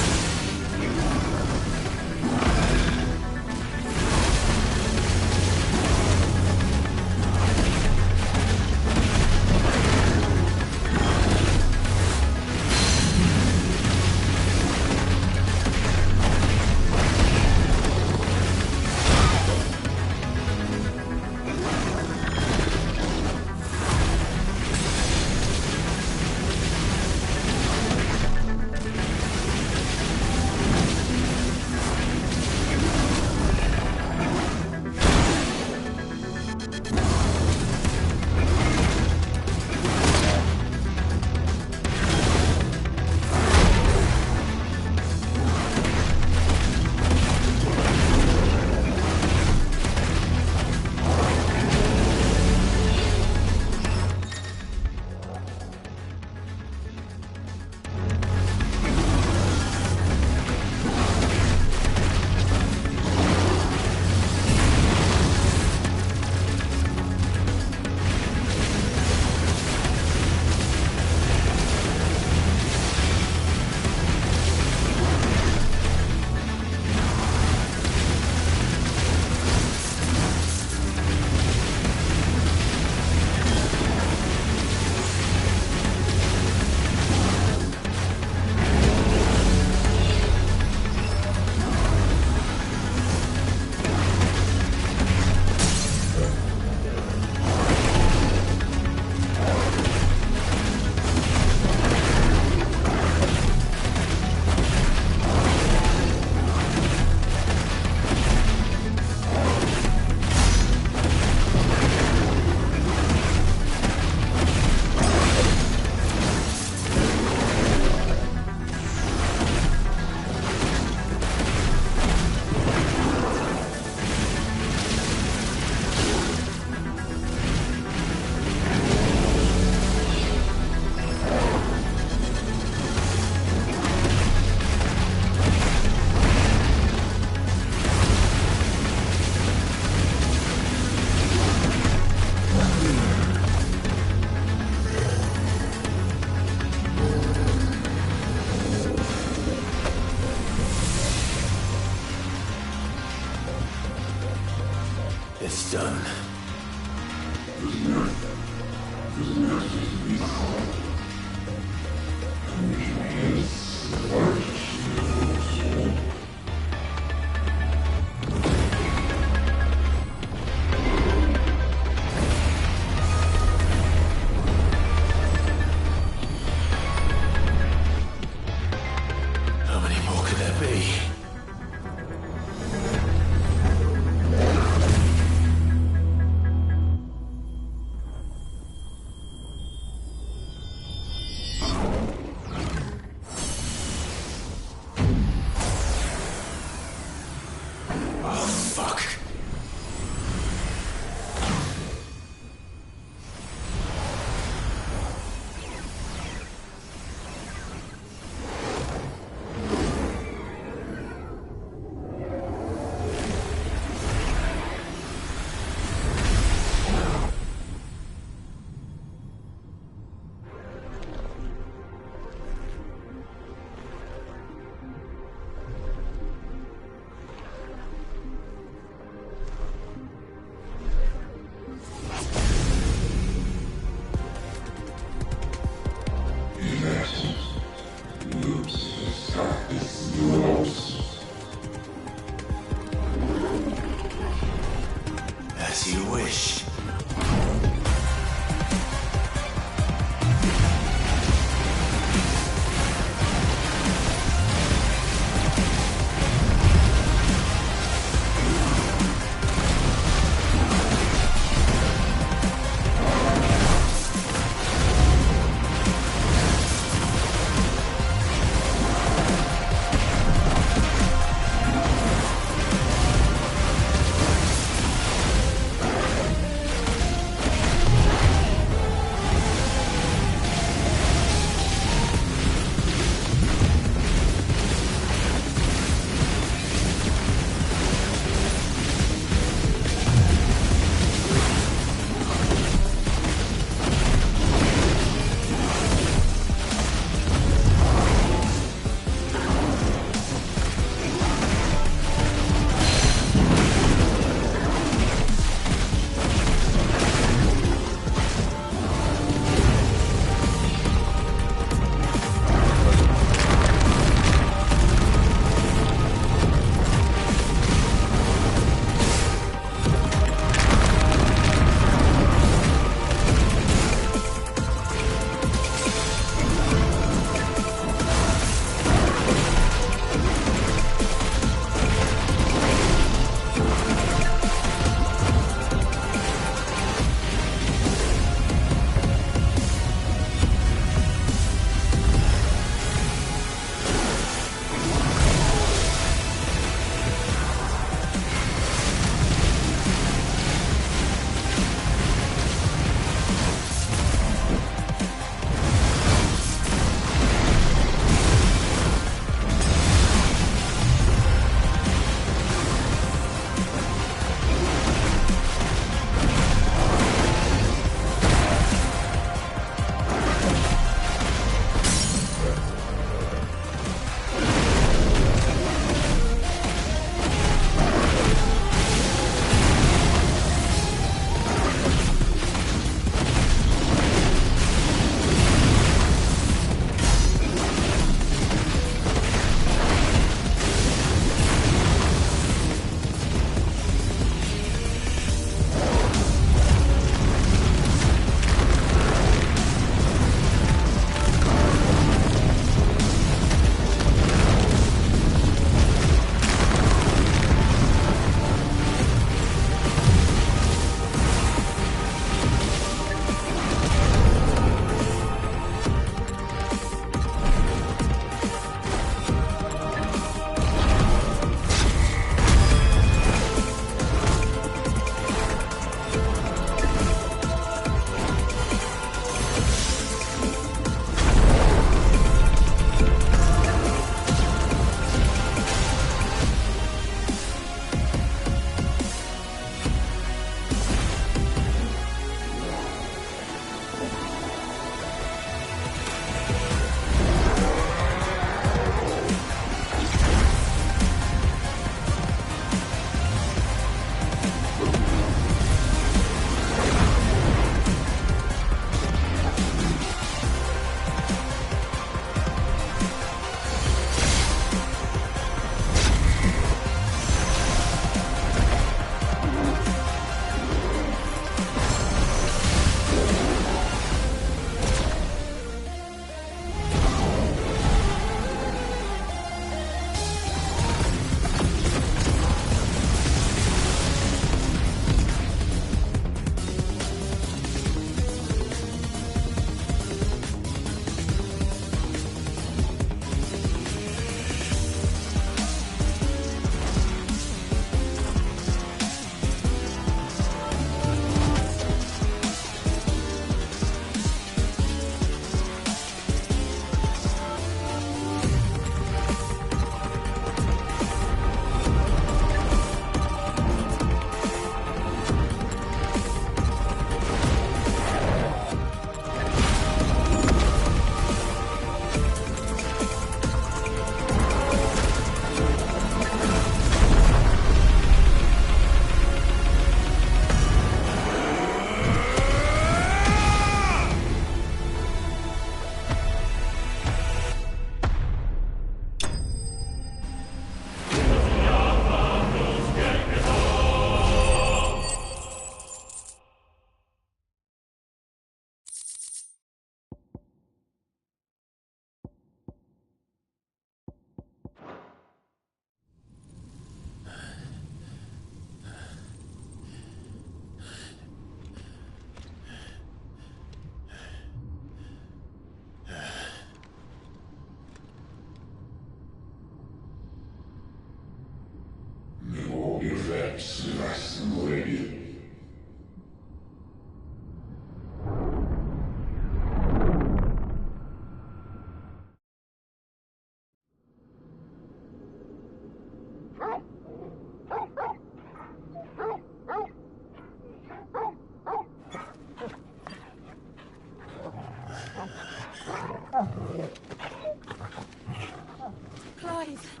Clive.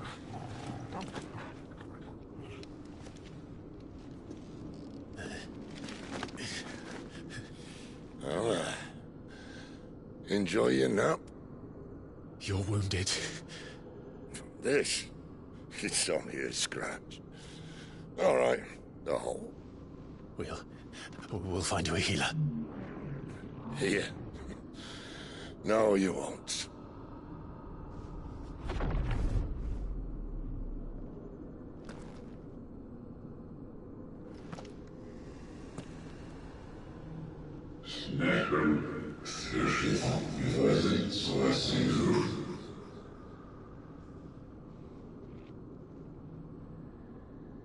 Well, enjoy your nap. You're wounded. This? It's only a scratch. All right, the hole. We'll find you a healer. Here? No, you won't.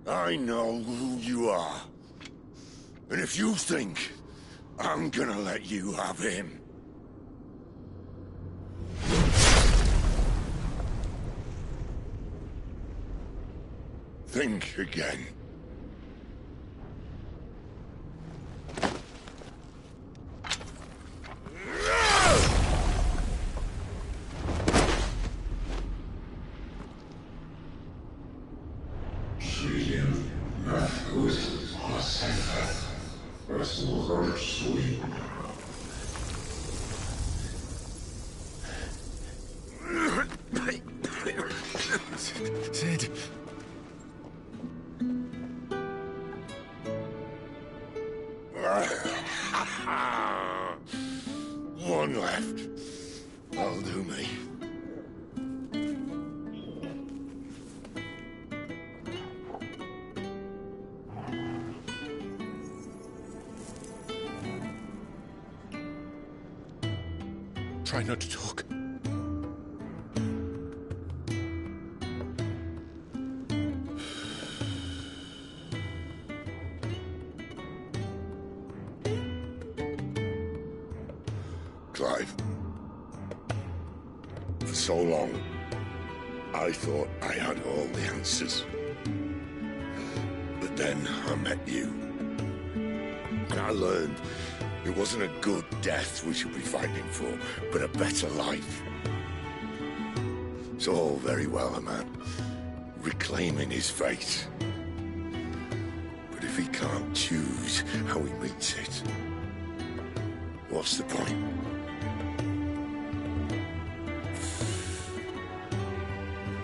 I know who you are. And if you think I'm gonna let you have him... think again. Sid. One left. That'll do me. Try not to talk. Clive. For so long, I thought I had all the answers. But then I met you. And I learned it wasn't a good death we should be fighting for, but a better life. It's all very well, a man reclaiming his fate. But if he can't choose how he meets it, what's the point?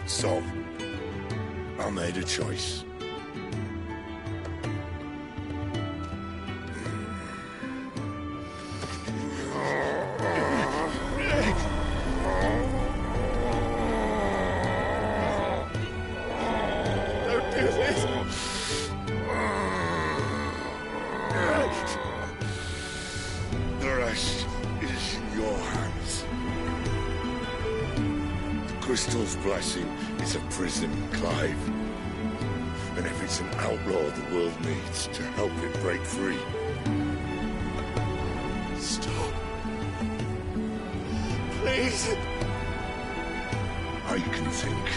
So, I made a choice. Don't do this! The rest is in your hands. The Crystal's blessing is a prison, Clive. And if it's an outlaw the world needs to help it break free... Stop. Please. I can think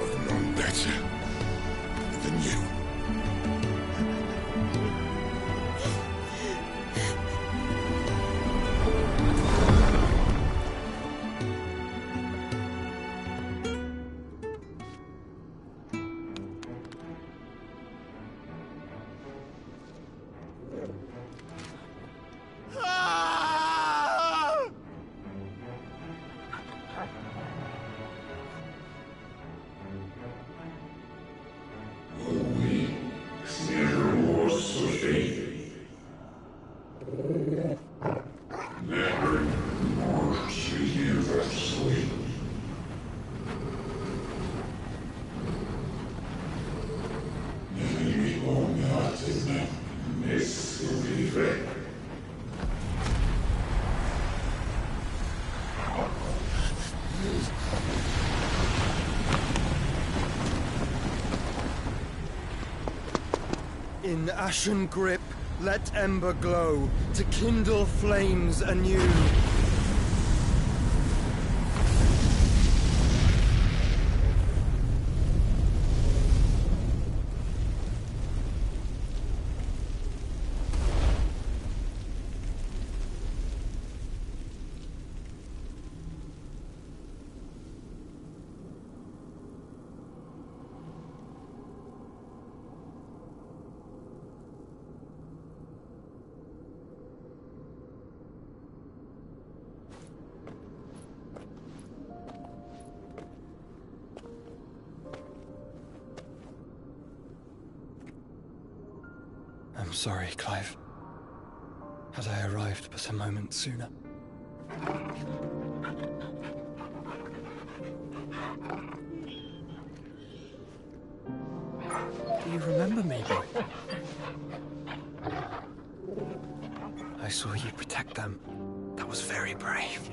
of none better than you. In ashen grip, let ember glow, to kindle flames anew. sorry, Clive. Had I arrived but a moment sooner. Do you remember me, boy? I saw you protect them. That was very brave.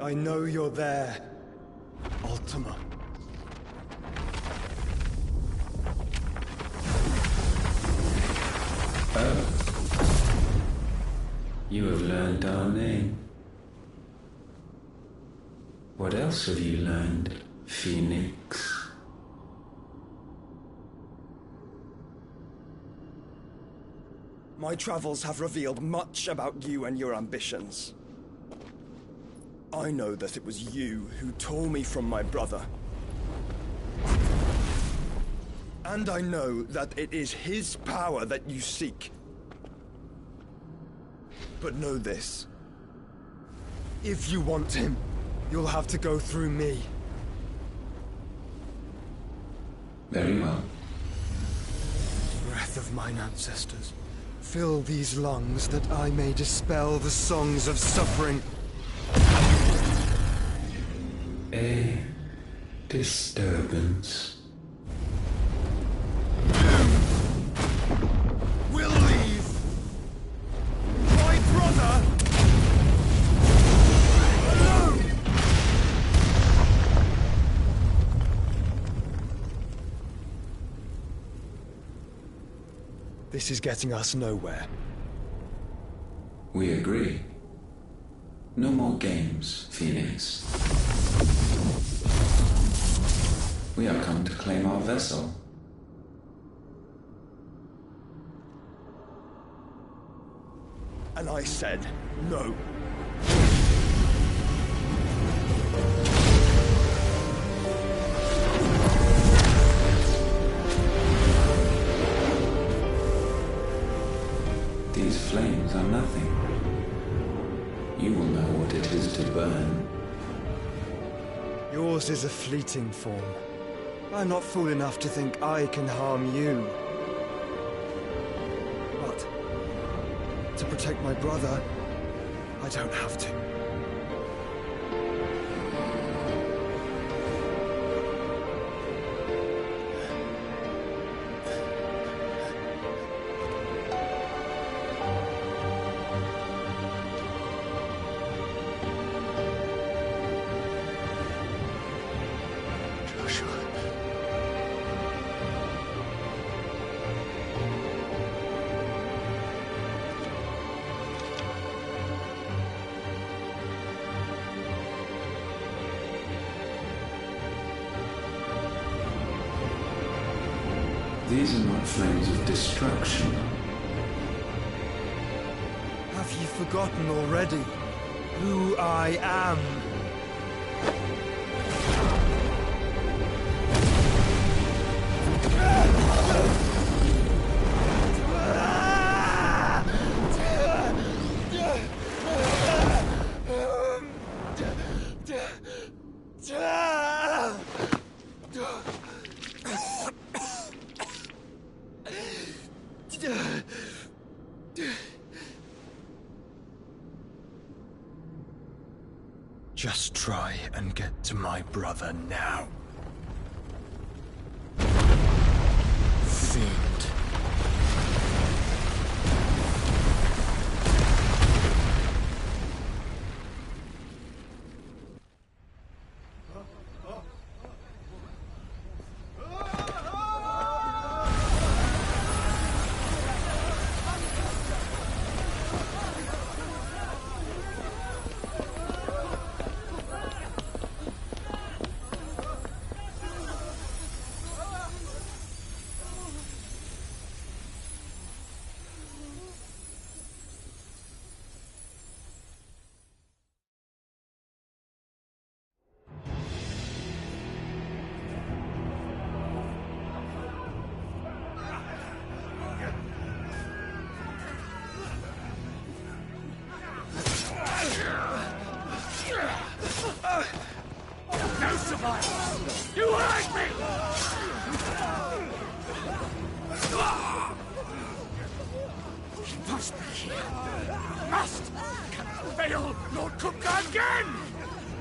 I know you're there, Ultima. You have learned our name. What else have you learned, Phoenix? My travels have revealed much about you and your ambitions. I know that it was you who tore me from my brother. And I know that it is his power that you seek. But know this. If you want him, you'll have to go through me. Very well. Breath of mine ancestors, fill these lungs that I may dispel the songs of suffering. A disturbance. We'll leave. My brother alone. This is getting us nowhere. We agree. No more games, Phoenix. We have come to claim our vessel. And I said no. These flames are nothing. You will know what it is to burn. Yours is a fleeting form. I'm not fool enough to think I can harm you. But to protect my brother, I don't have to. These are not flames of destruction. Have you forgotten already who I am? Just try and get to my brother now. Fiend. Must! Cannot fail nor cook again!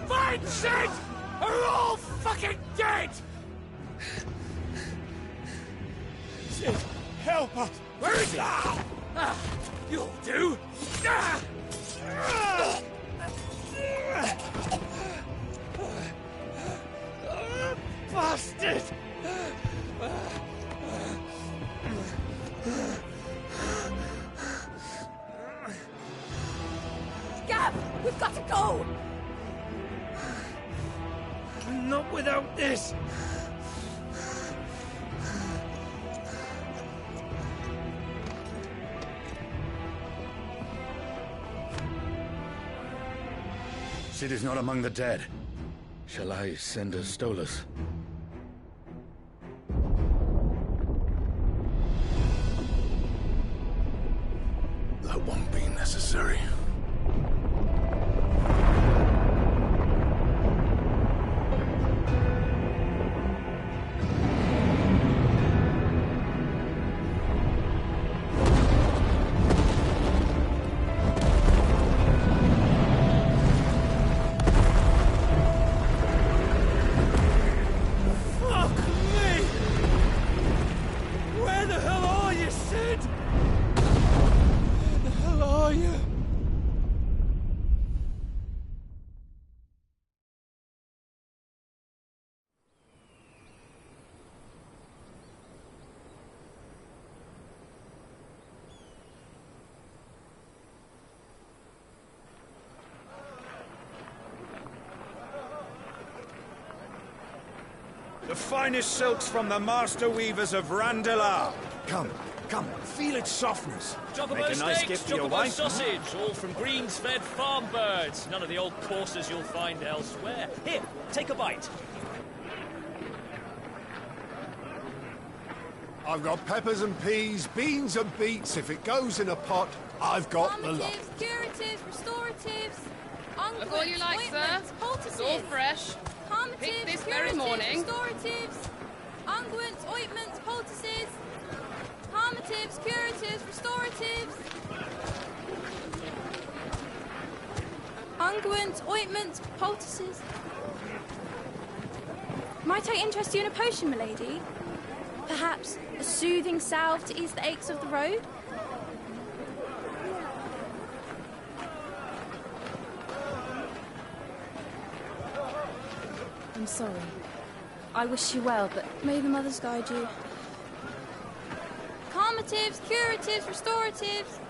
Find Sid! Are all fucking dead! Sid, help us! Where is he? You'll do! Bastard! Gab, we've got to go! Not without this! Sid is not among the dead. Shall I send a Stolas? That won't be necessary. The finest silks from the master weavers of Randalar. Come, feel its softness. Chocobo Make a nice steaks, gift for your chocobo wife. sausage, all from greens-fed farm birds. None of the old courses you'll find elsewhere. Here, take a bite. I've got peppers and peas, beans and beets. If it goes in a pot, I've got the lot. Curatives, restoratives, Look all you like, sir. It's all fresh. Picked this very morning. Restoratives, unguents, ointments, poultices, palmatives, curatives, restoratives, unguents, ointments, poultices. Might I interest you in a potion, milady? Perhaps a soothing salve to ease the aches of the road? I'm sorry. I wish you well, but may the mothers guide you. Calmatives, curatives, restoratives,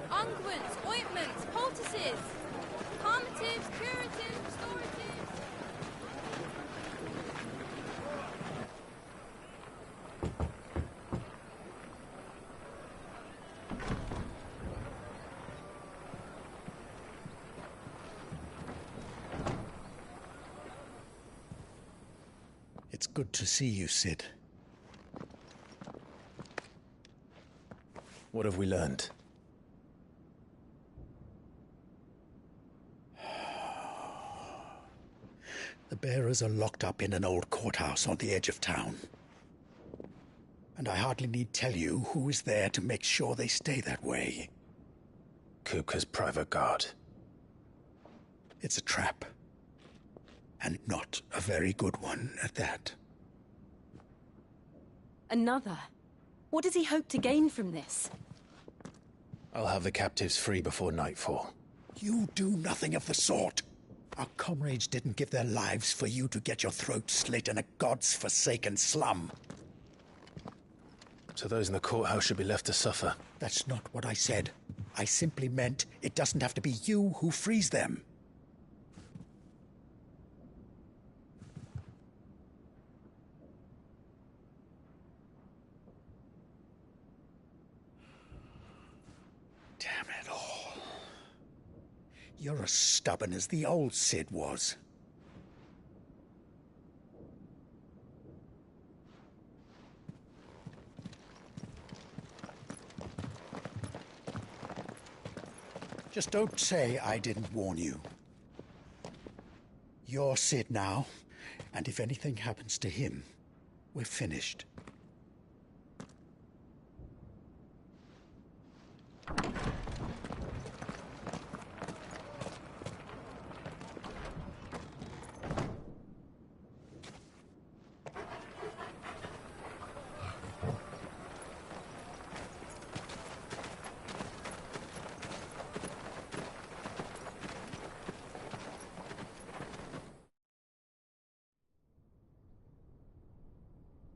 unguents, ointments, poultices. Calmatives, curatives, restoratives. It's good to see you, Sid. What have we learned? The bearers are locked up in an old courthouse on the edge of town. And I hardly need tell you who is there to make sure they stay that way. Kupka's private guard. It's a trap. And not a very good one at that. Another? What does he hope to gain from this? I'll have the captives free before nightfall. You do nothing of the sort. Our comrades didn't give their lives for you to get your throat slit in a god's forsaken slum. So those in the courthouse should be left to suffer. That's not what I said. I simply meant it doesn't have to be you who frees them. Damn it all. You're as stubborn as the old Sid was. Just don't say I didn't warn you. You're Sid now, and if anything happens to him, we're finished.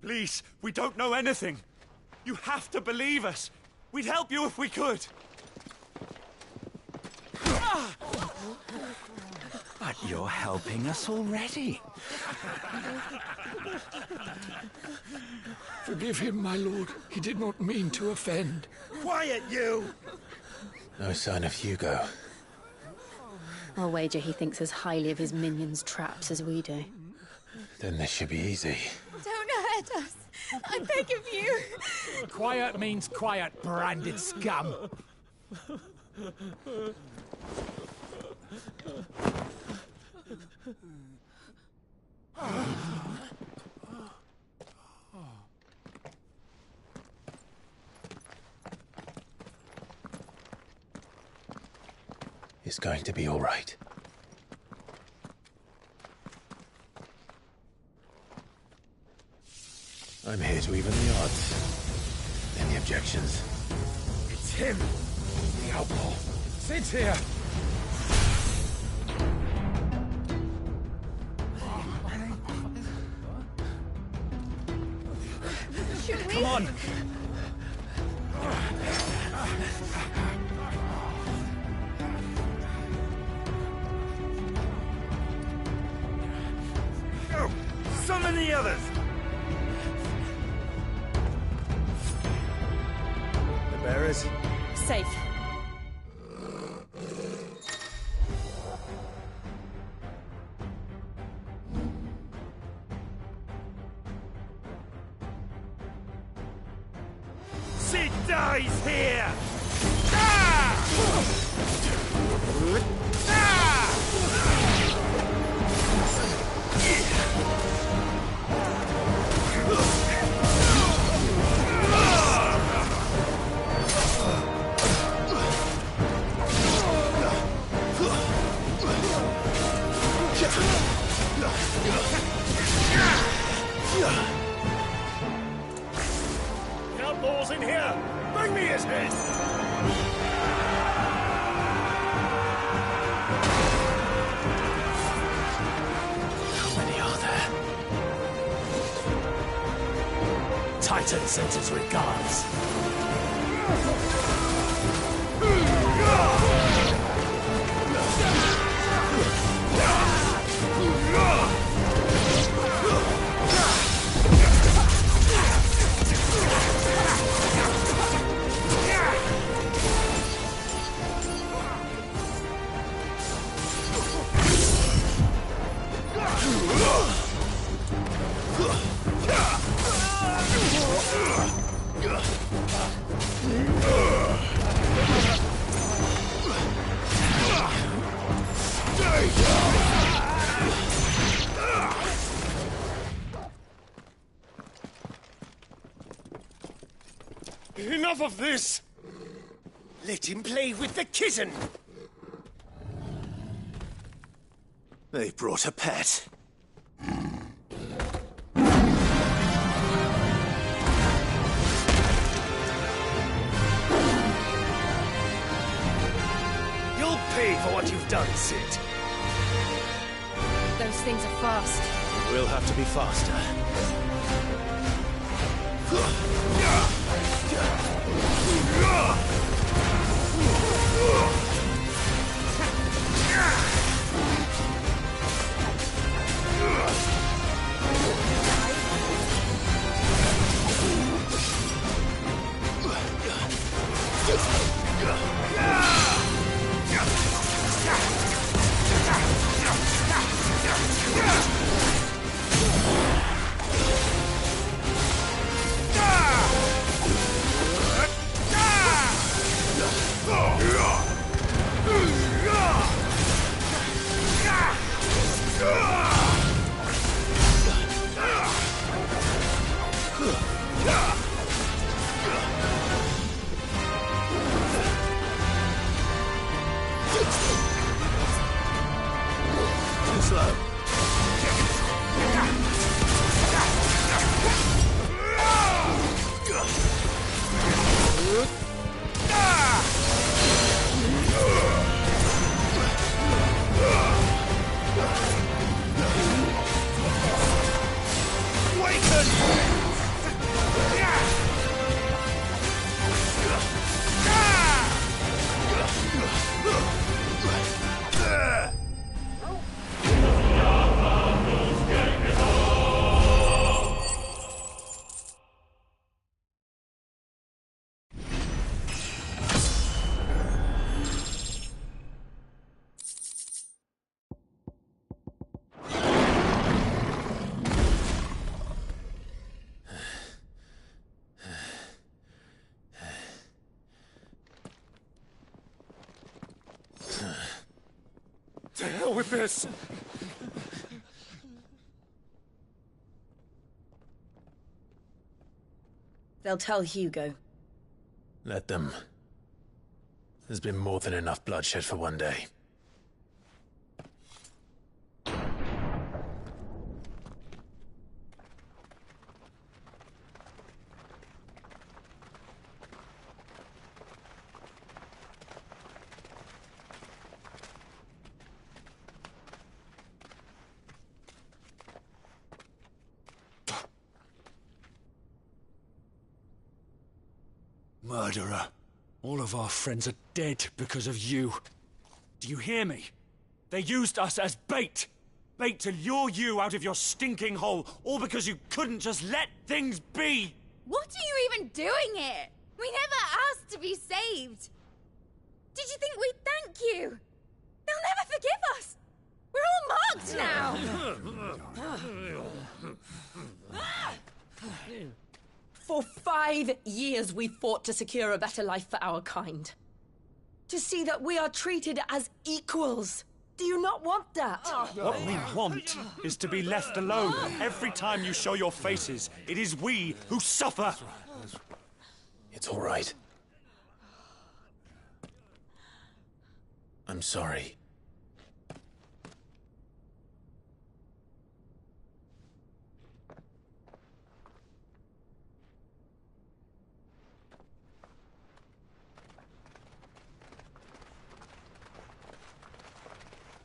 Please, we don't know anything. You have to believe us. We'd help you if we could. But you're helping us already. Forgive him, my lord. He did not mean to offend. Quiet, you! No sign of Hugo. I'll wager he thinks as highly of his minions' traps as we do. Then this should be easy. Don't hurt us. I beg of you. Quiet means quiet, branded scum. It's going to be all right. I'm here to even the odds. Any objections? It's him, the outlaw. Sit here. Come on! Go! Summon the others! The bearers? Safe. Sid dies here! Ah! Ah! Outlaws in here! Bring me his head! How many are there? Titan sends his regards. Enough of this! Let him play with the kitten! They brought a pet. You'll pay for what you've done, Sid. Those things are fast. We'll have to be faster. this! They'll tell Hugo. Let them. There's been more than enough bloodshed for one day. Murderer. All of our friends are dead because of you. Do you hear me? They used us as bait. Bait to lure you out of your stinking hole, all because you couldn't just let things be. What are you even doing here? We never asked to be saved. Did you think we'd thank you? They'll never forgive us. We're all marked now. For 5 years we fought to secure a better life for our kind. To see that we are treated as equals. Do you not want that? What we want is to be left alone. Every time you show your faces, it is we who suffer. It's all right. I'm sorry.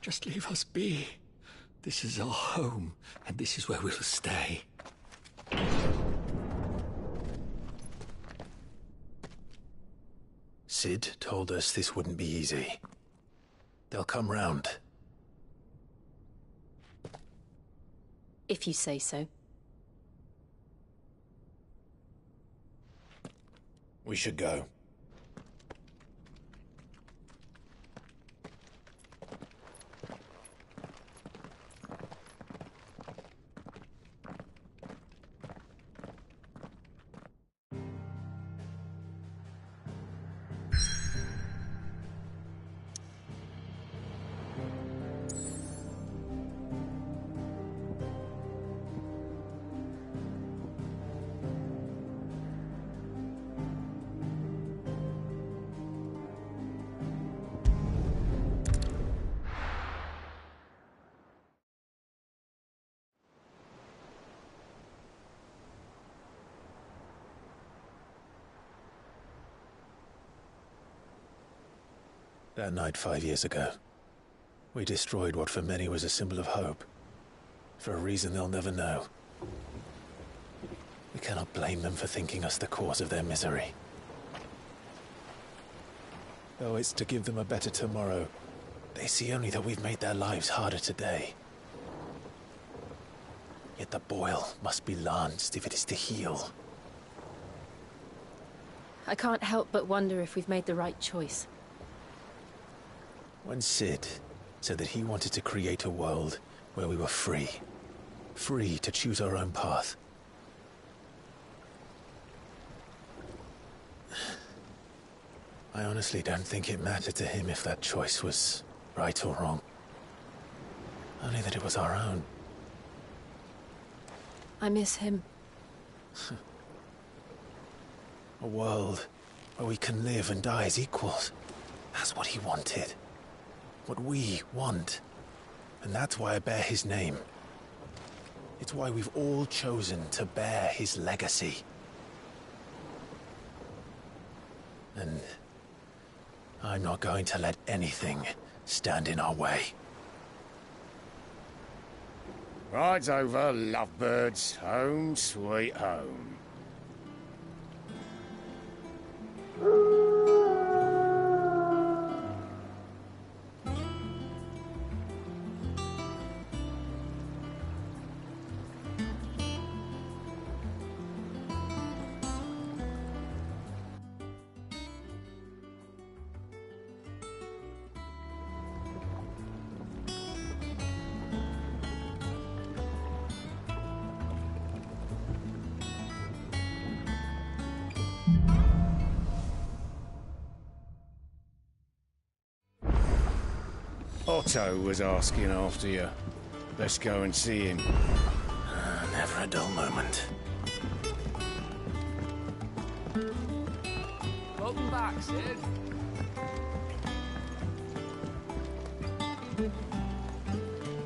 Just leave us be. This is our home, and this is where we'll stay. Sid told us this wouldn't be easy. They'll come round. If you say so. We should go. That night 5 years ago, we destroyed what for many was a symbol of hope. For a reason they'll never know. We cannot blame them for thinking us the cause of their misery. Though it's to give them a better tomorrow, they see only that we've made their lives harder today. Yet the boil must be lanced if it is to heal. I can't help but wonder if we've made the right choice. When Sid said that he wanted to create a world where we were free. Free to choose our own path. I honestly don't think it mattered to him if that choice was right or wrong. Only that it was our own. I miss him. A world where we can live and die as equals. That's what he wanted. What we want. And that's why I bear his name. It's why we've all chosen to bear his legacy. And I'm not going to let anything stand in our way. Ride's over, lovebirds. Home sweet home. Otto was asking after you. Let's go and see him. Never a dull moment. Welcome back, Sid.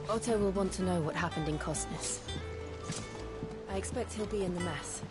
Otto will want to know what happened in Cosnus. I expect he'll be in the mess.